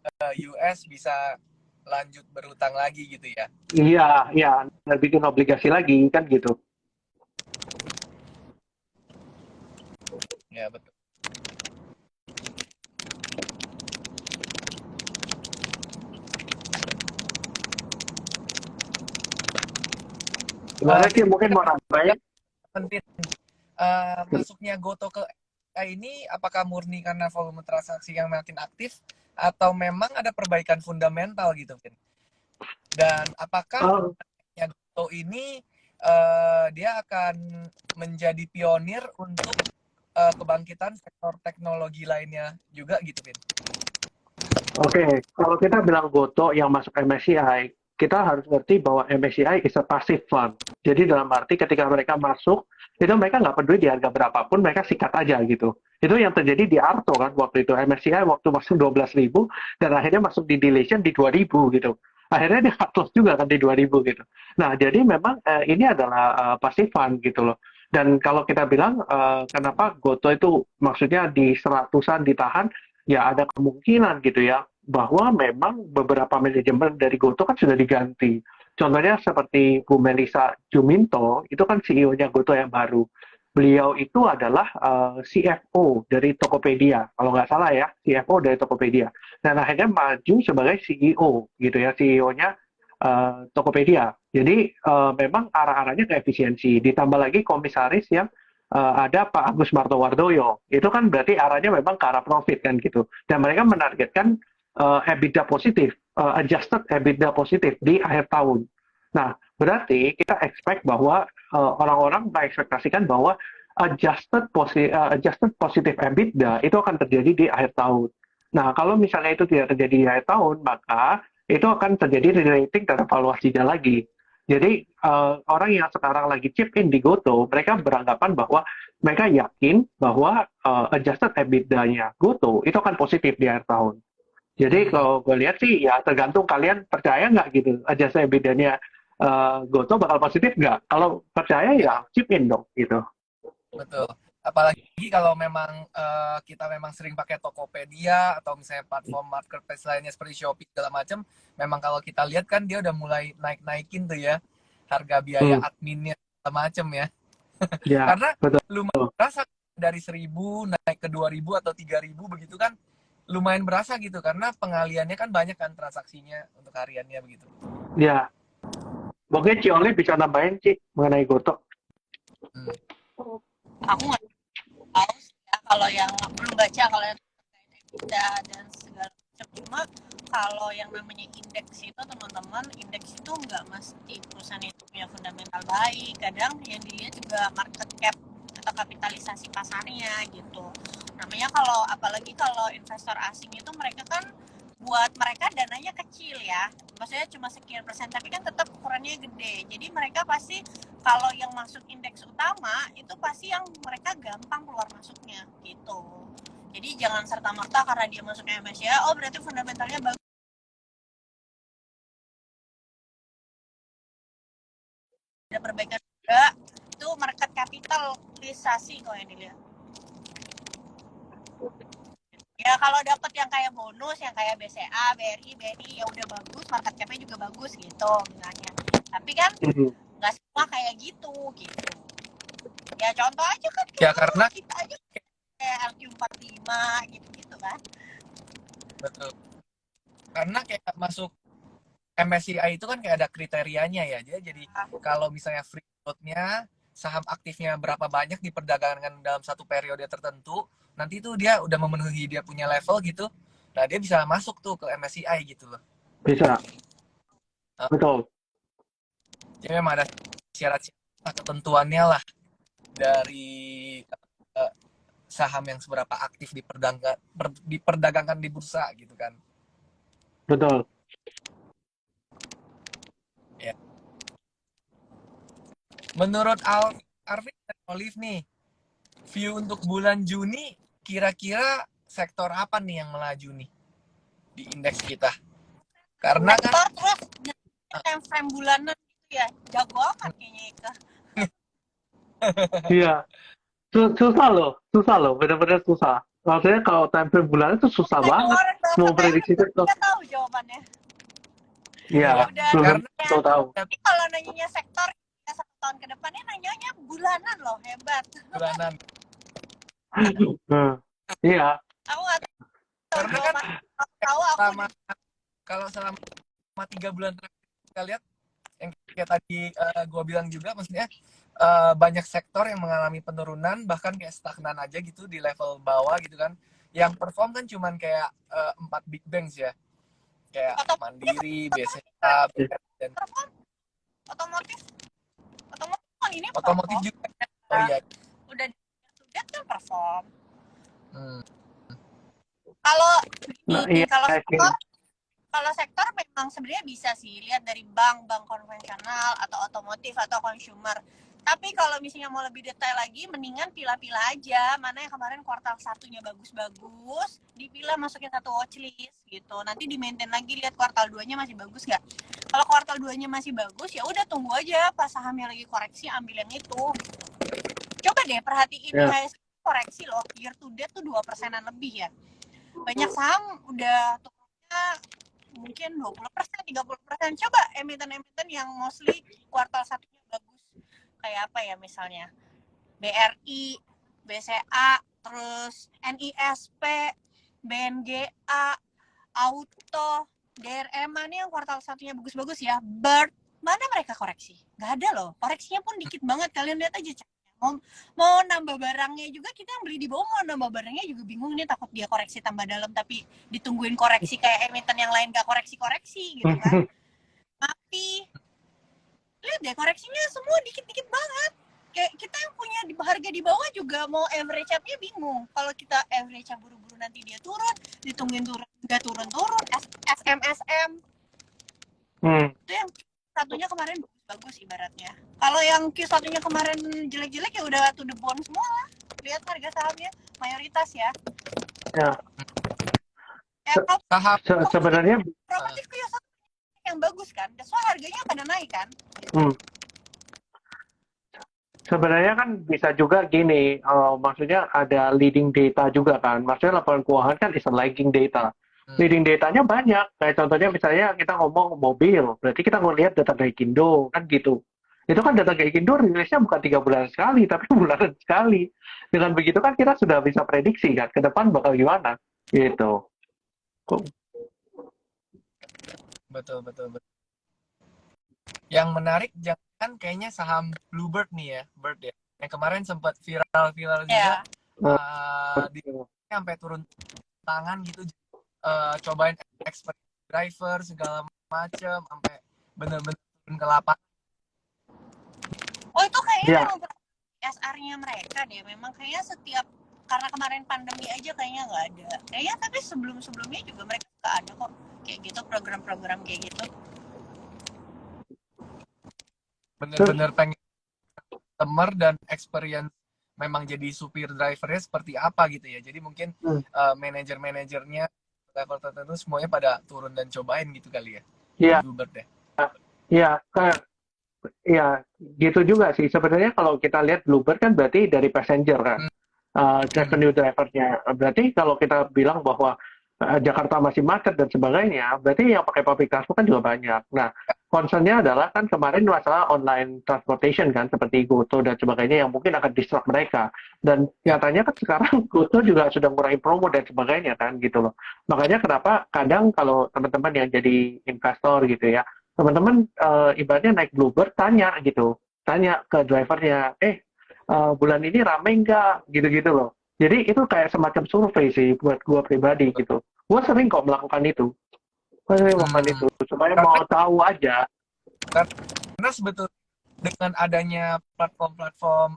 US bisa lanjut berutang lagi gitu ya. Iya, iya, bikin obligasi lagi kan gitu. Ya betul. Gimana sih Vin, mungkin ini mau kan nambahin? penting. Masuknya Goto ke ini apakah murni karena volume transaksi yang makin aktif atau memang ada perbaikan fundamental gitu, Vin? Dan apakah Oh, Goto ini dia akan menjadi pionir untuk kebangkitan sektor teknologi lainnya juga gitu, Vin? Oke, kalau kita bilang Goto yang masuk MSCI, kita harus ngerti bahwa MSCI is a passive fund. Jadi dalam arti ketika mereka masuk, itu mereka nggak peduli di harga berapapun, mereka sikat aja gitu. Itu yang terjadi di Arto kan waktu itu. MSCI waktu masuk 12.000 dan akhirnya masuk di deletion di 2.000 gitu. Akhirnya dia cut loss juga kan di 2.000 gitu. Nah, jadi memang ini adalah passive fund gitu loh. Dan kalau kita bilang kenapa Goto itu maksudnya di seratusan ditahan, ya ada kemungkinan gitu ya bahwa memang beberapa manajemen dari Goto kan sudah diganti. Contohnya seperti Bu Melisa Juminto, itu kan CEO-nya Goto yang baru. Beliau itu adalah CFO dari Tokopedia, kalau nggak salah ya, CFO dari Tokopedia. Dan akhirnya maju sebagai CEO, gitu ya, CEO-nya Tokopedia. Jadi memang arah-arahnya ke efisiensi. Ditambah lagi komisaris yang ada Pak Agus Martowardoyo. Itu kan berarti arahnya memang ke arah profit kan gitu. Dan mereka menargetkan EBITDA positif, adjusted EBITDA positif di akhir tahun. Nah, berarti kita expect bahwa orang-orang mengekspektasikan bahwa adjusted positif EBITDA itu akan terjadi di akhir tahun. Nah, kalau misalnya itu tidak terjadi di akhir tahun, maka itu akan terjadi re-rating dan evaluasinya lagi. Jadi orang yang sekarang lagi chip in di Goto, mereka beranggapan bahwa mereka yakin bahwa adjusted EBITDA-nya Goto itu akan positif di akhir tahun. Jadi kalau gue lihat sih ya tergantung kalian percaya nggak gitu adjusted EBITDA-nya Goto bakal positif nggak. Kalau percaya Ya, ya chip in dong gitu. betul. Apalagi kalau memang kita memang sering pakai Tokopedia atau misalnya platform marketplace lainnya seperti Shopee segala macam, memang kalau kita lihat kan dia udah mulai naik-naikin tuh ya harga biaya Hmm, adminnya segala macam ya. ya Karena betul. lumayan berasa dari 1.000 naik ke 2.000 atau 3.000 begitu kan lumayan berasa gitu karena pengaliannya kan banyak kan transaksinya untuk hariannya begitu. Ya mungkin Ci Oli bisa nambahin Ci mengenai Goto. Hmm. Aku nggak tahu sih ya kalau yang belum baca kalau yang terkait EBITDA dan segala macam. Cuma kalau yang namanya indeks itu teman-teman, indeks itu nggak mesti perusahaan itu punya fundamental baik. Kadang yang dilihat juga market cap atau kapitalisasi pasarnya gitu. Namanya kalau apalagi kalau investor asing itu mereka kan buat mereka dananya kecil ya, maksudnya cuma sekian persen, tapi kan tetap ukurannya gede. Jadi mereka pasti kalau yang masuk indeks utama itu pasti yang mereka gampang keluar masuknya gitu. Jadi jangan serta-merta karena dia masuk MSCI, oh berarti fundamentalnya bagus. Ada perbaikan juga, itu market kapitalisasi kalau yang dilihat. Ya kalau dapat yang kayak bonus, yang kayak BCA, BRI, BNI ya udah bagus, market cap-nya juga bagus gitu misalnya. Tapi kan nggak semua kayak gitu. Ya contoh aja kan Ya karena kita aja kayak LQ45 gitu kan. betul. Karena kayak masuk MSCI itu kan kayak ada kriterianya ya. Jadi kalau misalnya free float-nya, saham aktifnya berapa banyak diperdagangkan dalam satu periode tertentu, nanti itu dia udah memenuhi dia punya level gitu. Nah, dia bisa masuk tuh ke MSCI gitu loh. Bisa. Betul. Jadi memang ada syarat-syarat ketentuannya lah dari saham yang seberapa aktif diperdagangkan di bursa gitu kan. Betul. Ya. Menurut Arvin dan Olive nih, view untuk bulan Juni kira-kira sektor apa nih yang melaju nih di indeks kita? Karena sektor kan terus time frame bulanan gitu ya, jago amat kayaknya itu. Iya. Susah loh, benar-benar susah. Maksudnya kalau time frame bulan itu susah banget mau prediksi itu. Kita tahu jawabannya. Iya, Udah belum ya. tahu. Tapi kalau nanyanya sektor ya 1 tahun ke depannya nanyanya bulanan loh, hebat. bulanan. Iya. Aku nggak tahu. Karena kan tahu aku kalau selama 3 bulan terakhir kita lihat yang kayak tadi gue bilang juga, maksudnya banyak sektor yang mengalami penurunan, bahkan kayak stagnan aja gitu di level bawah gitu kan. Yang perform kan cuman kayak 4 big banks ya, kayak Mandiri, BCA, dan otomotif kan ini otomotif juga. Oh iya. Udah kan perform. Kalau kalau sektor memang sebenarnya bisa sih lihat dari bank konvensional atau otomotif atau consumer. Tapi kalau misalnya mau lebih detail lagi, mendingan pilah-pilah aja mana yang kemarin kuartal 1-nya bagus-bagus, dipilah masukin satu watchlist gitu. Nanti di-maintain lagi, lihat kuartal 2-nya masih bagus nggak. Kalau kuartal 2-nya masih bagus, ya udah tunggu aja pas sahamnya lagi koreksi, ambil yang itu. Coba deh perhatiin IHSG koreksi loh, year to date tuh 2%-an lebih ya. Banyak saham udah turunnya mungkin 20%, 30%. Coba emiten-emiten yang mostly kuartal 1-nya bagus. Kayak apa ya misalnya? BRI, BCA, terus NISP, BNGA, Auto, DRM nih yang kuartal 1-nya bagus-bagus ya. Bird, mana mereka koreksi? Nggak ada loh. Koreksinya pun dikit banget. Kalian lihat aja mau nambah barangnya juga, kita yang beli di bawah mau nambah barangnya juga bingung nih, takut dia koreksi tambah dalam tapi ditungguin koreksi kayak emiten yang lain gak koreksi gitu kan. Tapi lihat deh koreksinya semua dikit-dikit banget. Kayak kita yang punya di harga di bawah juga mau average up-nya bingung. Kalau kita average up buru-buru nanti dia turun, ditungguin turun, nggak turun-turun, SMSM. Itu yang satunya kemarin bagus ibaratnya. Kalau yang Q1-nya kemarin jelek-jelek ya udah to the bone semua lah. Lihat harga sahamnya mayoritas ya. Ya. Sebenarnya properti Q1 yang bagus kan, soal harganya pada naik kan. Sebenarnya kan bisa juga gini, maksudnya ada leading data juga kan. Maksudnya laporan keuangan kan is a lagging data. Leading datanya banyak. Kayak contohnya misalnya kita ngomong mobil, berarti kita ngelihat data Gaikindo kan gitu. Itu kan data Gaikindo rilisnya bukan 3 bulan sekali, tapi bulanan sekali. Dengan begitu kan kita sudah bisa prediksi kan ke depan bakal gimana gitu. Betul. Yang menarik jangan kayaknya saham Bluebird nih ya, Bird ya. Yang kemarin sempat viral juga. Sampai turun tangan gitu, cobain expert driver segala macam, sampai bener-bener turun ke lapangan. Oh itu kayaknya memang SR-nya mereka deh. Memang kayaknya setiap karena kemarin pandemi aja kayaknya nggak ada. Kayaknya tapi sebelum-sebelumnya juga mereka nggak ada kok kayak gitu program-program kayak gitu. Bener-bener pengen customer dan experience memang jadi supir drivernya seperti apa gitu ya. Jadi mungkin manajer-manajernya level tertentu semuanya pada turun dan cobain gitu kali ya. Iya, Bluebird deh. iya, iya, gitu juga sih. Sebenarnya kalau kita lihat Bluebird kan berarti dari passenger kan, revenue drivernya. Berarti kalau kita bilang bahwa Jakarta masih macet dan sebagainya, berarti yang pakai public transport kan juga banyak. Nah, concernnya adalah kan kemarin masalah online transportation kan, seperti GoTo dan sebagainya yang mungkin akan disrupt mereka. Dan nyatanya kan sekarang GoTo juga sudah mengurangi promo dan sebagainya kan, gitu loh. Makanya kenapa kadang kalau teman-teman yang jadi investor gitu ya, teman-teman ibaratnya naik Bluebird tanya gitu, tanya ke drivernya, bulan ini rame nggak gitu-gitu loh. Jadi itu kayak semacam survei sih buat gua pribadi gitu. Gua sering kok melakukan itu. Gua sering melakukan itu supaya Karena, mau tahu aja. karena sebetulnya dengan adanya platform-platform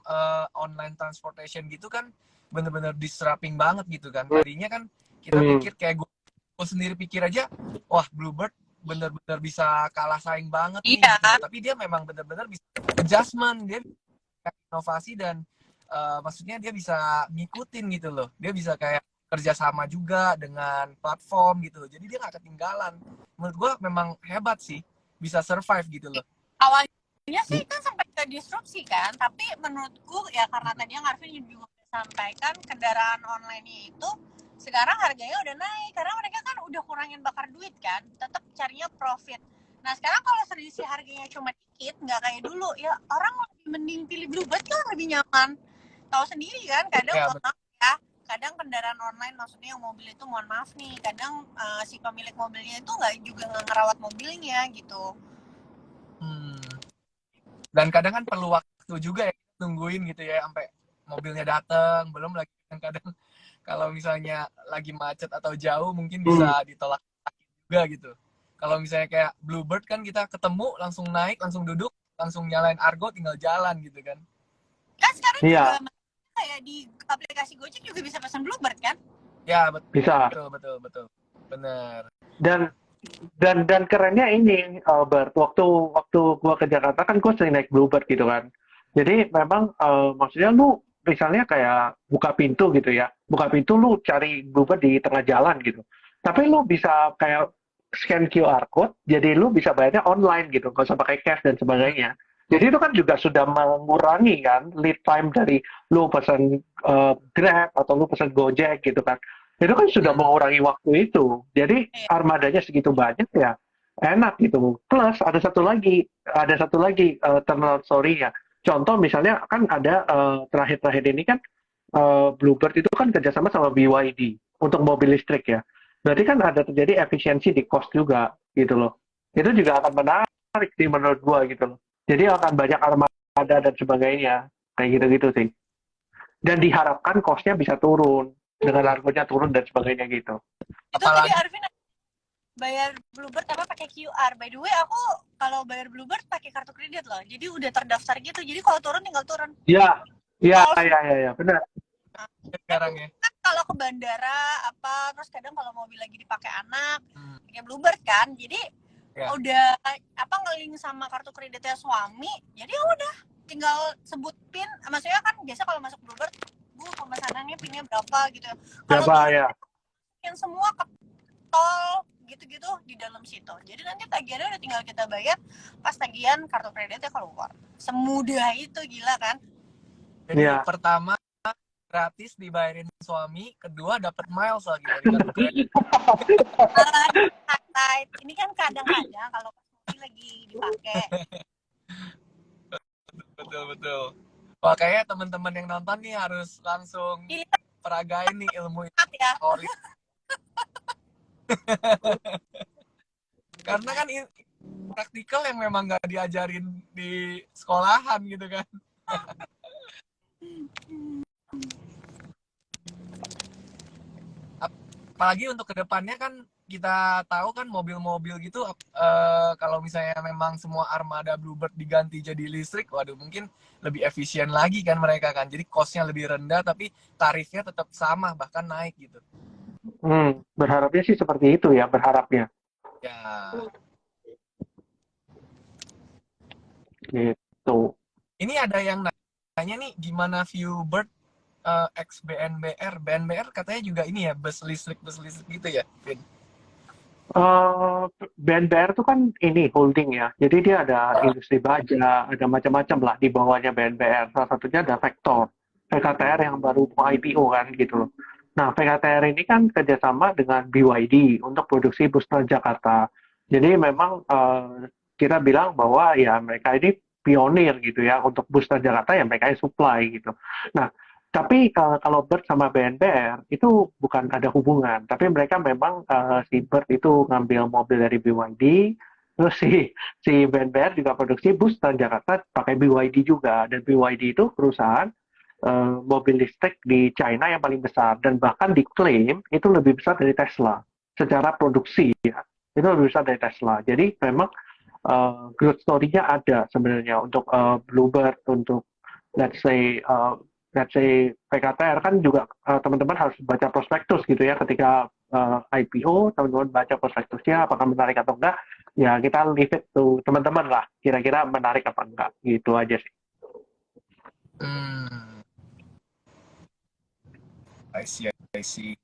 online transportation gitu kan bener-bener disrupting banget gitu kan. Tadinya kan kita pikir kayak gue sendiri pikir aja, wah Bluebird bener-bener bisa kalah saing banget nih Iya. gitu. Tapi dia memang bener-bener bisa adjustment, dia bisa inovasi dan maksudnya dia bisa ngikutin gitu loh. Dia bisa kayak kerjasama juga dengan platform gitu. Jadi dia nggak ketinggalan. Menurut gue memang hebat sih, bisa survive gitu loh. Awalnya sih kan sampai ke disrupsi kan, tapi menurutku ya karena tadi yang Arvin juga sampaikan kendaraan online itu sekarang harganya udah naik karena mereka kan udah kurangin bakar duit kan, tetap carinya profit. Nah sekarang kalau selisih harganya cuma dikit, nggak kayak dulu ya orang lebih mending pilih Bluebird kan lebih nyaman. Tahu sendiri kan kadang Ya, mohon maaf ya, kadang kendaraan online maksudnya yang mobil itu mohon maaf nih, kadang si pemilik mobilnya itu nggak juga ngerawat mobilnya gitu. Dan kadang kan perlu waktu juga ya tungguin gitu ya sampai mobilnya datang. Belum lagi kadang kalau misalnya lagi macet atau jauh mungkin bisa ditolak juga gitu. Kalau misalnya kayak Bluebird kan kita ketemu langsung naik, langsung duduk, langsung nyalain Argo tinggal jalan gitu kan. Kan sekarang Iya, juga kayak di aplikasi Gojek juga bisa pesan Bluebird kan? Ya, betul, bisa. betul. Bener. Dan dan kerennya ini, Bert, waktu gua ke Jakarta kan gua sering naik Bluebird gitu kan. Jadi memang maksudnya lu misalnya kayak buka pintu gitu ya, buka pintu lu cari Bluebird di tengah jalan gitu. Tapi lu bisa kayak scan QR code, jadi lu bisa bayarnya online gitu, nggak usah pakai cash dan sebagainya. Jadi itu kan juga sudah mengurangi kan lead time dari lu pesan Grab atau lu pesan Gojek gitu kan. Itu kan sudah mengurangi waktu itu. Jadi armadanya segitu banyak ya enak gitu. Plus ada satu lagi terminal story-nya. Contoh misalnya kan ada terakhir-terakhir ini kan Bluebird itu kan kerjasama sama BYD untuk mobil listrik ya. Berarti kan ada terjadi efisiensi di cost juga gitu loh. Itu juga akan menarik sih menurut gua gitu loh. Jadi akan banyak armada dan sebagainya kayak gitu-gitu sih. Dan diharapkan cost-nya bisa turun dengan harganya turun dan sebagainya gitu. Itu tadi Apalagi Arvin bayar Bluebird apa pakai QR. By the way, aku kalau bayar Bluebird pakai kartu kredit loh. Jadi udah terdaftar gitu. Jadi kalau turun tinggal turun. Ya, Kalau benar. sekarang ya. kan kalau ke bandara apa terus kadang kalau mobil lagi dipakai anak pakai Bluebird kan. Jadi udah apa ngelink sama kartu kreditnya suami. Jadi udah tinggal sebut PIN. Maksudnya kan biasa kalau masuk Bluebird, Bu pemesanannya PIN-nya berapa gitu. Kalau turun ya. yang semua ke tol gitu-gitu di dalam situ. Jadi nanti tagihannya udah tinggal kita bayar pas tagihan kartu kreditnya keluar. Semudah itu, gila kan? Jadi pertama gratis dibayarin suami, kedua dapat miles lagi dari kartu kredit. Ini kan kadang-kadang kalau mobil lagi dipakai. Betul. Wah, kayaknya teman-teman yang nonton nih harus langsung peragain nih ilmu teori. Karena kan praktikal yang memang nggak diajarin di sekolahan gitu kan. Apalagi untuk kedepannya kan kita tahu kan mobil-mobil gitu, kalau misalnya memang semua armada Bluebird diganti jadi listrik, waduh mungkin lebih efisien lagi kan mereka kan. Jadi cost-nya lebih rendah tapi tarifnya tetap sama bahkan naik gitu. Berharapnya sih seperti itu ya, berharapnya. Ya, Gitu. ini ada yang nanya nih gimana view Bird ex BNBR. BNBR katanya juga ini ya bus listrik gitu ya, Vin? BNBR itu kan ini holding ya, jadi dia ada industri baja, ada macam-macam lah di bawahnya BNBR. Salah satunya ada Vector, VKTR yang baru mau IPO kan gitu loh. Nah, VKTR ini kan kerjasama dengan BYD untuk produksi bus Transjakarta. Jadi memang kita bilang bahwa ya mereka ini pionir gitu ya untuk bus Transjakarta, ya mereka yang supply gitu. Nah, tapi kalau Bird sama BNBR itu bukan ada hubungan, tapi mereka memang si Bird itu ngambil mobil dari BYD, terus si BNBR juga produksi bus Transjakarta pakai BYD juga, dan BYD itu perusahaan mobil listrik di China yang paling besar, dan bahkan diklaim itu lebih besar dari Tesla secara produksi ya, itu lebih besar dari Tesla. Jadi memang growth story-nya ada sebenarnya untuk Bluebird, untuk let's say PKTR kan juga teman-teman harus baca prospektus gitu ya ketika IPO, teman-teman baca prospektusnya apakah menarik atau enggak, ya kita leave it to teman-teman lah, kira-kira menarik apa enggak, gitu aja sih. I see.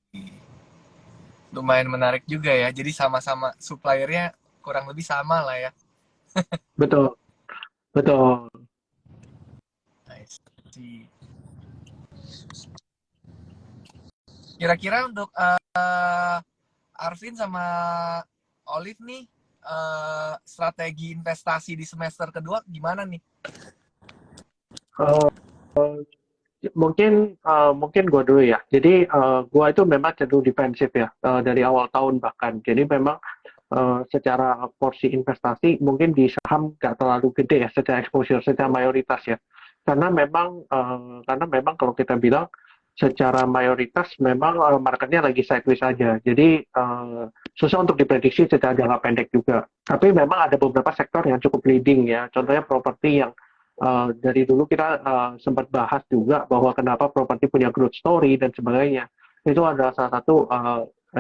Lumayan menarik juga ya, jadi sama-sama suppliernya kurang lebih sama lah ya. Betul, betul. I see. Kira-kira untuk Arvin sama Olive nih, strategi investasi di semester kedua gimana nih? Uh, mungkin gue dulu ya. Jadi gue itu memang cenderung defensif ya dari awal tahun bahkan. Jadi memang secara porsi investasi mungkin di saham nggak terlalu gede ya secara exposure, secara mayoritas ya. Karena memang kalau kita bilang secara mayoritas memang marketnya lagi sideways aja. Jadi susah untuk diprediksi secara jangka pendek juga. Tapi memang ada beberapa sektor yang cukup leading ya. Contohnya properti yang dari dulu kita sempat bahas juga bahwa kenapa properti punya growth story dan sebagainya. Itu adalah salah satu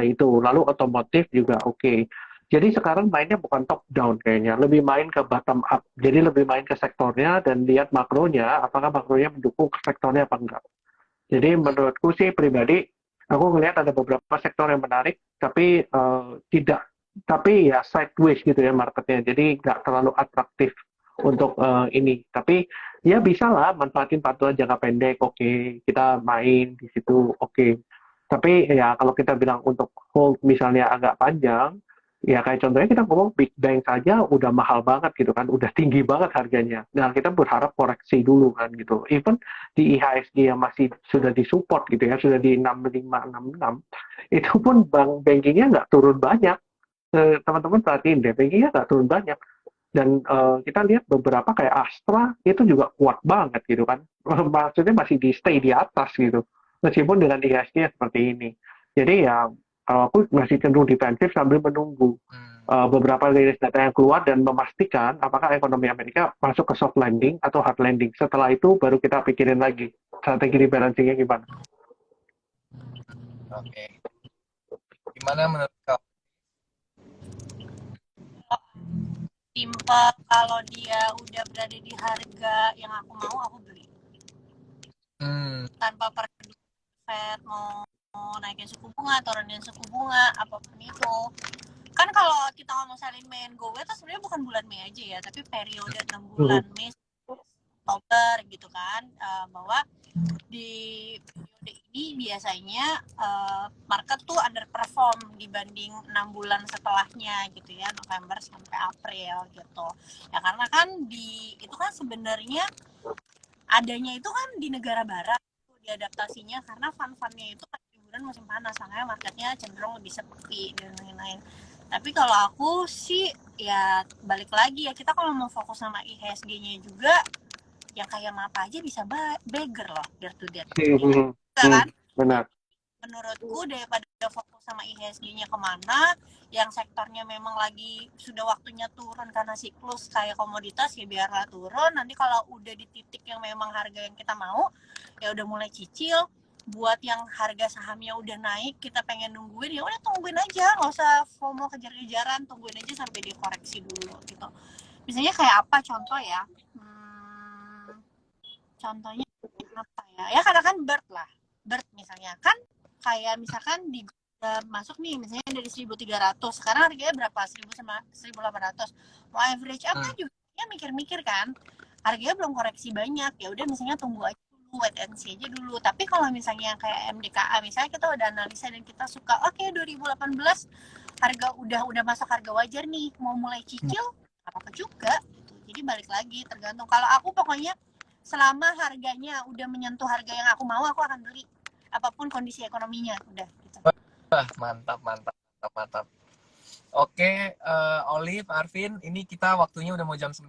itu. Lalu otomotif juga oke. Jadi sekarang mainnya bukan top down kayaknya, lebih main ke bottom up. Jadi lebih main ke sektornya dan lihat makronya, apakah makronya mendukung ke sektornya apa enggak. Jadi menurutku sih pribadi, aku ngelihat ada beberapa sektor yang menarik, tapi tidak, tapi ya sideways gitu ya marketnya. Jadi nggak terlalu atraktif untuk ini. Tapi ya bisa lah manfaatin pantulan jangka pendek, oke, kita main di situ, oke. Tapi ya kalau kita bilang untuk hold misalnya agak panjang, ya kayak contohnya kita ngomong Big Bang saja udah mahal banget gitu kan, udah tinggi banget harganya. Nah kita berharap koreksi dulu kan gitu. Even di IHSG yang masih sudah disupport gitu ya, sudah di 6566, itu pun bank bankingnya nggak turun banyak. Teman-teman perhatiin deh, bankingnya nggak turun banyak. Dan kita lihat beberapa kayak Astra itu juga kuat banget gitu kan. Maksudnya masih di stay di atas gitu. Meskipun dengan IHSG seperti ini. Jadi ya aku masih cenderung defensif sambil menunggu beberapa rilis data yang keluar dan memastikan apakah ekonomi Amerika masuk ke soft landing atau hard landing. Setelah itu baru kita pikirin lagi strategi rebalancingnya gimana. Oke. Gimana menurut kau? Simple, kalau dia udah berada di harga yang aku mau, aku beli. Tanpa perlu Fed mau naikin suku bunga, turunin suku bunga, apapun itu. Kan kalau kita ngomong selling May and go itu sebenarnya bukan bulan Mei aja ya, tapi periode 6 bulan Mei, Oktober gitu kan, bahwa di periode ini biasanya market tuh underperform dibanding 6 bulan setelahnya gitu ya, November sampai April gitu ya, karena kan itu kan sebenarnya adanya itu kan di negara barat, diadaptasinya karena fund-fundnya itu kan liburan musim panas, makanya marketnya cenderung lebih sepi dan lain-lain. Tapi kalau aku sih ya balik lagi ya, kita kalau mau fokus sama IHSG-nya juga yang kayak mapa aja bisa beggar loh, year to date. Kan? Benar. menurutku daripada fokus sama IHSG-nya kemana, yang sektornya memang lagi sudah waktunya turun karena siklus kayak komoditas, ya biarlah turun. Nanti kalau udah di titik yang memang harga yang kita mau, ya udah mulai cicil. Buat yang harga sahamnya udah naik, kita pengen nungguin, ya udah tungguin aja, nggak usah FOMO kejar-kejaran, tungguin aja sampai dia koreksi dulu gitu. Misalnya kayak apa contoh ya? Contohnya apa ya? Ya kadang kan Bird misalnya kan kayak misalkan di masuk nih misalnya dari 1.300, sekarang harganya berapa? 1.000 sama 1.800. Mau average apa juga ya mikir-mikir kan. Harganya belum koreksi banyak, ya udah misalnya tunggu aja dulu, wait and see aja dulu. Tapi kalau misalnya kayak MDKA misalnya kita udah analisa dan kita suka oke, 2018 harga udah masuk harga wajar nih, mau mulai cicil apa juga gitu. Jadi balik lagi tergantung. Kalau aku pokoknya selama harganya udah menyentuh harga yang aku mau, aku akan beli apapun kondisi ekonominya, udah gitu. Mantap. Oke, Olive, Arvin, ini kita waktunya udah mau jam 9,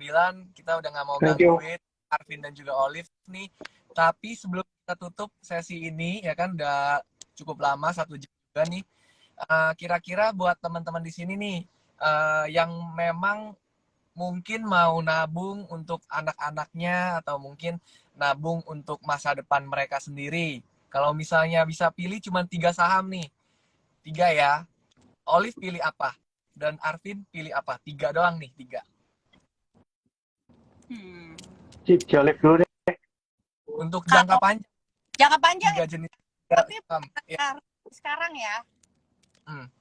kita udah nggak mau gangguin Arvin dan juga Olive nih. Tapi sebelum kita tutup sesi ini, ya kan udah cukup lama, 1 jam juga nih. Kira-kira buat teman-teman di sini nih, yang memang mungkin mau nabung untuk anak-anaknya atau mungkin nabung untuk masa depan mereka sendiri. Kalau misalnya bisa pilih cuma 3 saham nih, 3 ya. Olive pilih apa? Dan Arvin pilih apa? 3 doang nih, 3. Olive dulu deh. Untuk jangka panjang. Jangka panjang 3 jenis. Tapi ya. Sekarang ya. 3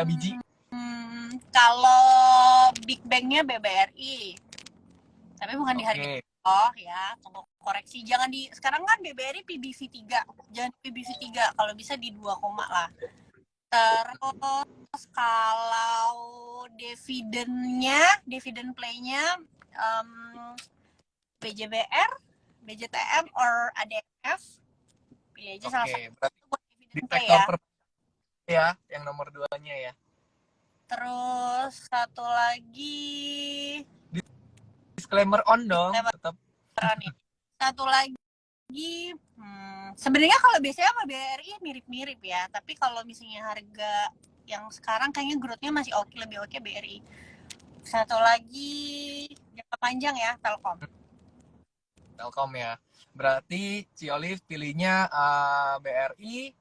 biji. Kalau Big Bang-nya BBRI. Tapi bukan di harga ya, tunggu koreksi. Jangan di sekarang kan BBRI PBV 3. Jangan PBV 3, kalau bisa di 2, lah. Terus kalau dividen play-nya BJBR, BJTM or ADF. Pilih aja salah satu buat dividen play ya. Ya, yang nomor 2-nya ya. Terus satu lagi disclaimer on dong, tetap. Satu lagi sebenarnya kalau biasanya sama BRI mirip-mirip ya, tapi kalau misalnya harga yang sekarang kayaknya growth-nya masih lebih oke BRI. Satu lagi jangka panjang ya, Telkom ya. Berarti Ci Olive pilihnya BRI,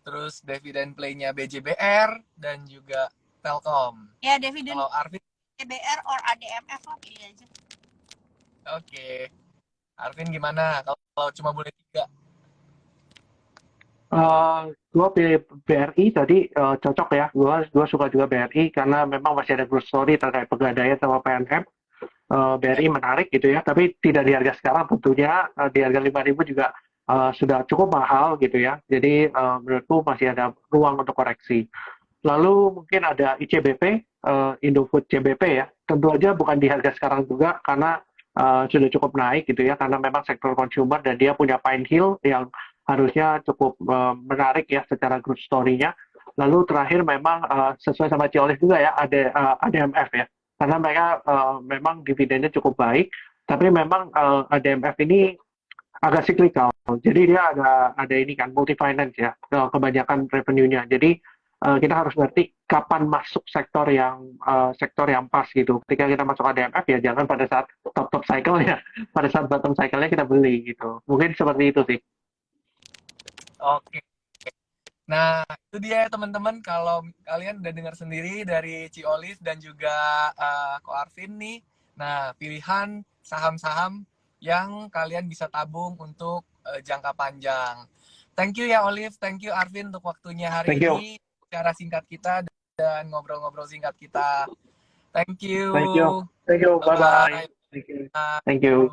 terus dividen play-nya BJBR dan juga Telkom. Ya, dividen. Kalau Arvin BJBR or ADMF lah, pilih aja. Oke. Arvin gimana kalau cuma boleh 3? Gue pilih BRI tadi, cocok ya. Gue suka juga BRI karena memang masih ada growth story terkait Pegadaian sama PNM. BRI menarik gitu ya, tapi tidak di harga sekarang tentunya. Di harga 5.000 juga sudah cukup mahal gitu ya. Jadi menurutku masih ada ruang untuk koreksi. Lalu mungkin ada ICBP, Indofood CBP ya. Tentu aja bukan di harga sekarang juga karena sudah cukup naik gitu ya, karena memang sektor consumer dan dia punya Pine Hill yang harusnya cukup menarik ya secara growth story-nya. Lalu terakhir memang sesuai sama Ci Olive juga ya, ada ADMF ya, karena mereka memang dividennya cukup baik, tapi memang ADMF ini agak cyclical. Jadi dia ada ini kan multi finance ya, kebanyakan revenue-nya. Jadi kita harus ngerti kapan masuk sektor yang pas gitu. Ketika kita masuk ADMF ya jangan pada saat top cycle ya, pada saat bottom cycle-nya kita beli gitu. Mungkin seperti itu sih. Oke. Nah, itu dia ya teman-teman, kalau kalian udah dengar sendiri dari Ci Olive dan juga Ko Arvin nih. Nah, pilihan saham-saham yang kalian bisa tabung untuk jangka panjang. Thank you ya Olive, thank you Arvin untuk waktunya hari ini. Cara singkat kita dan ngobrol-ngobrol singkat kita. Thank you. Thank you. Bye-bye. Thank you.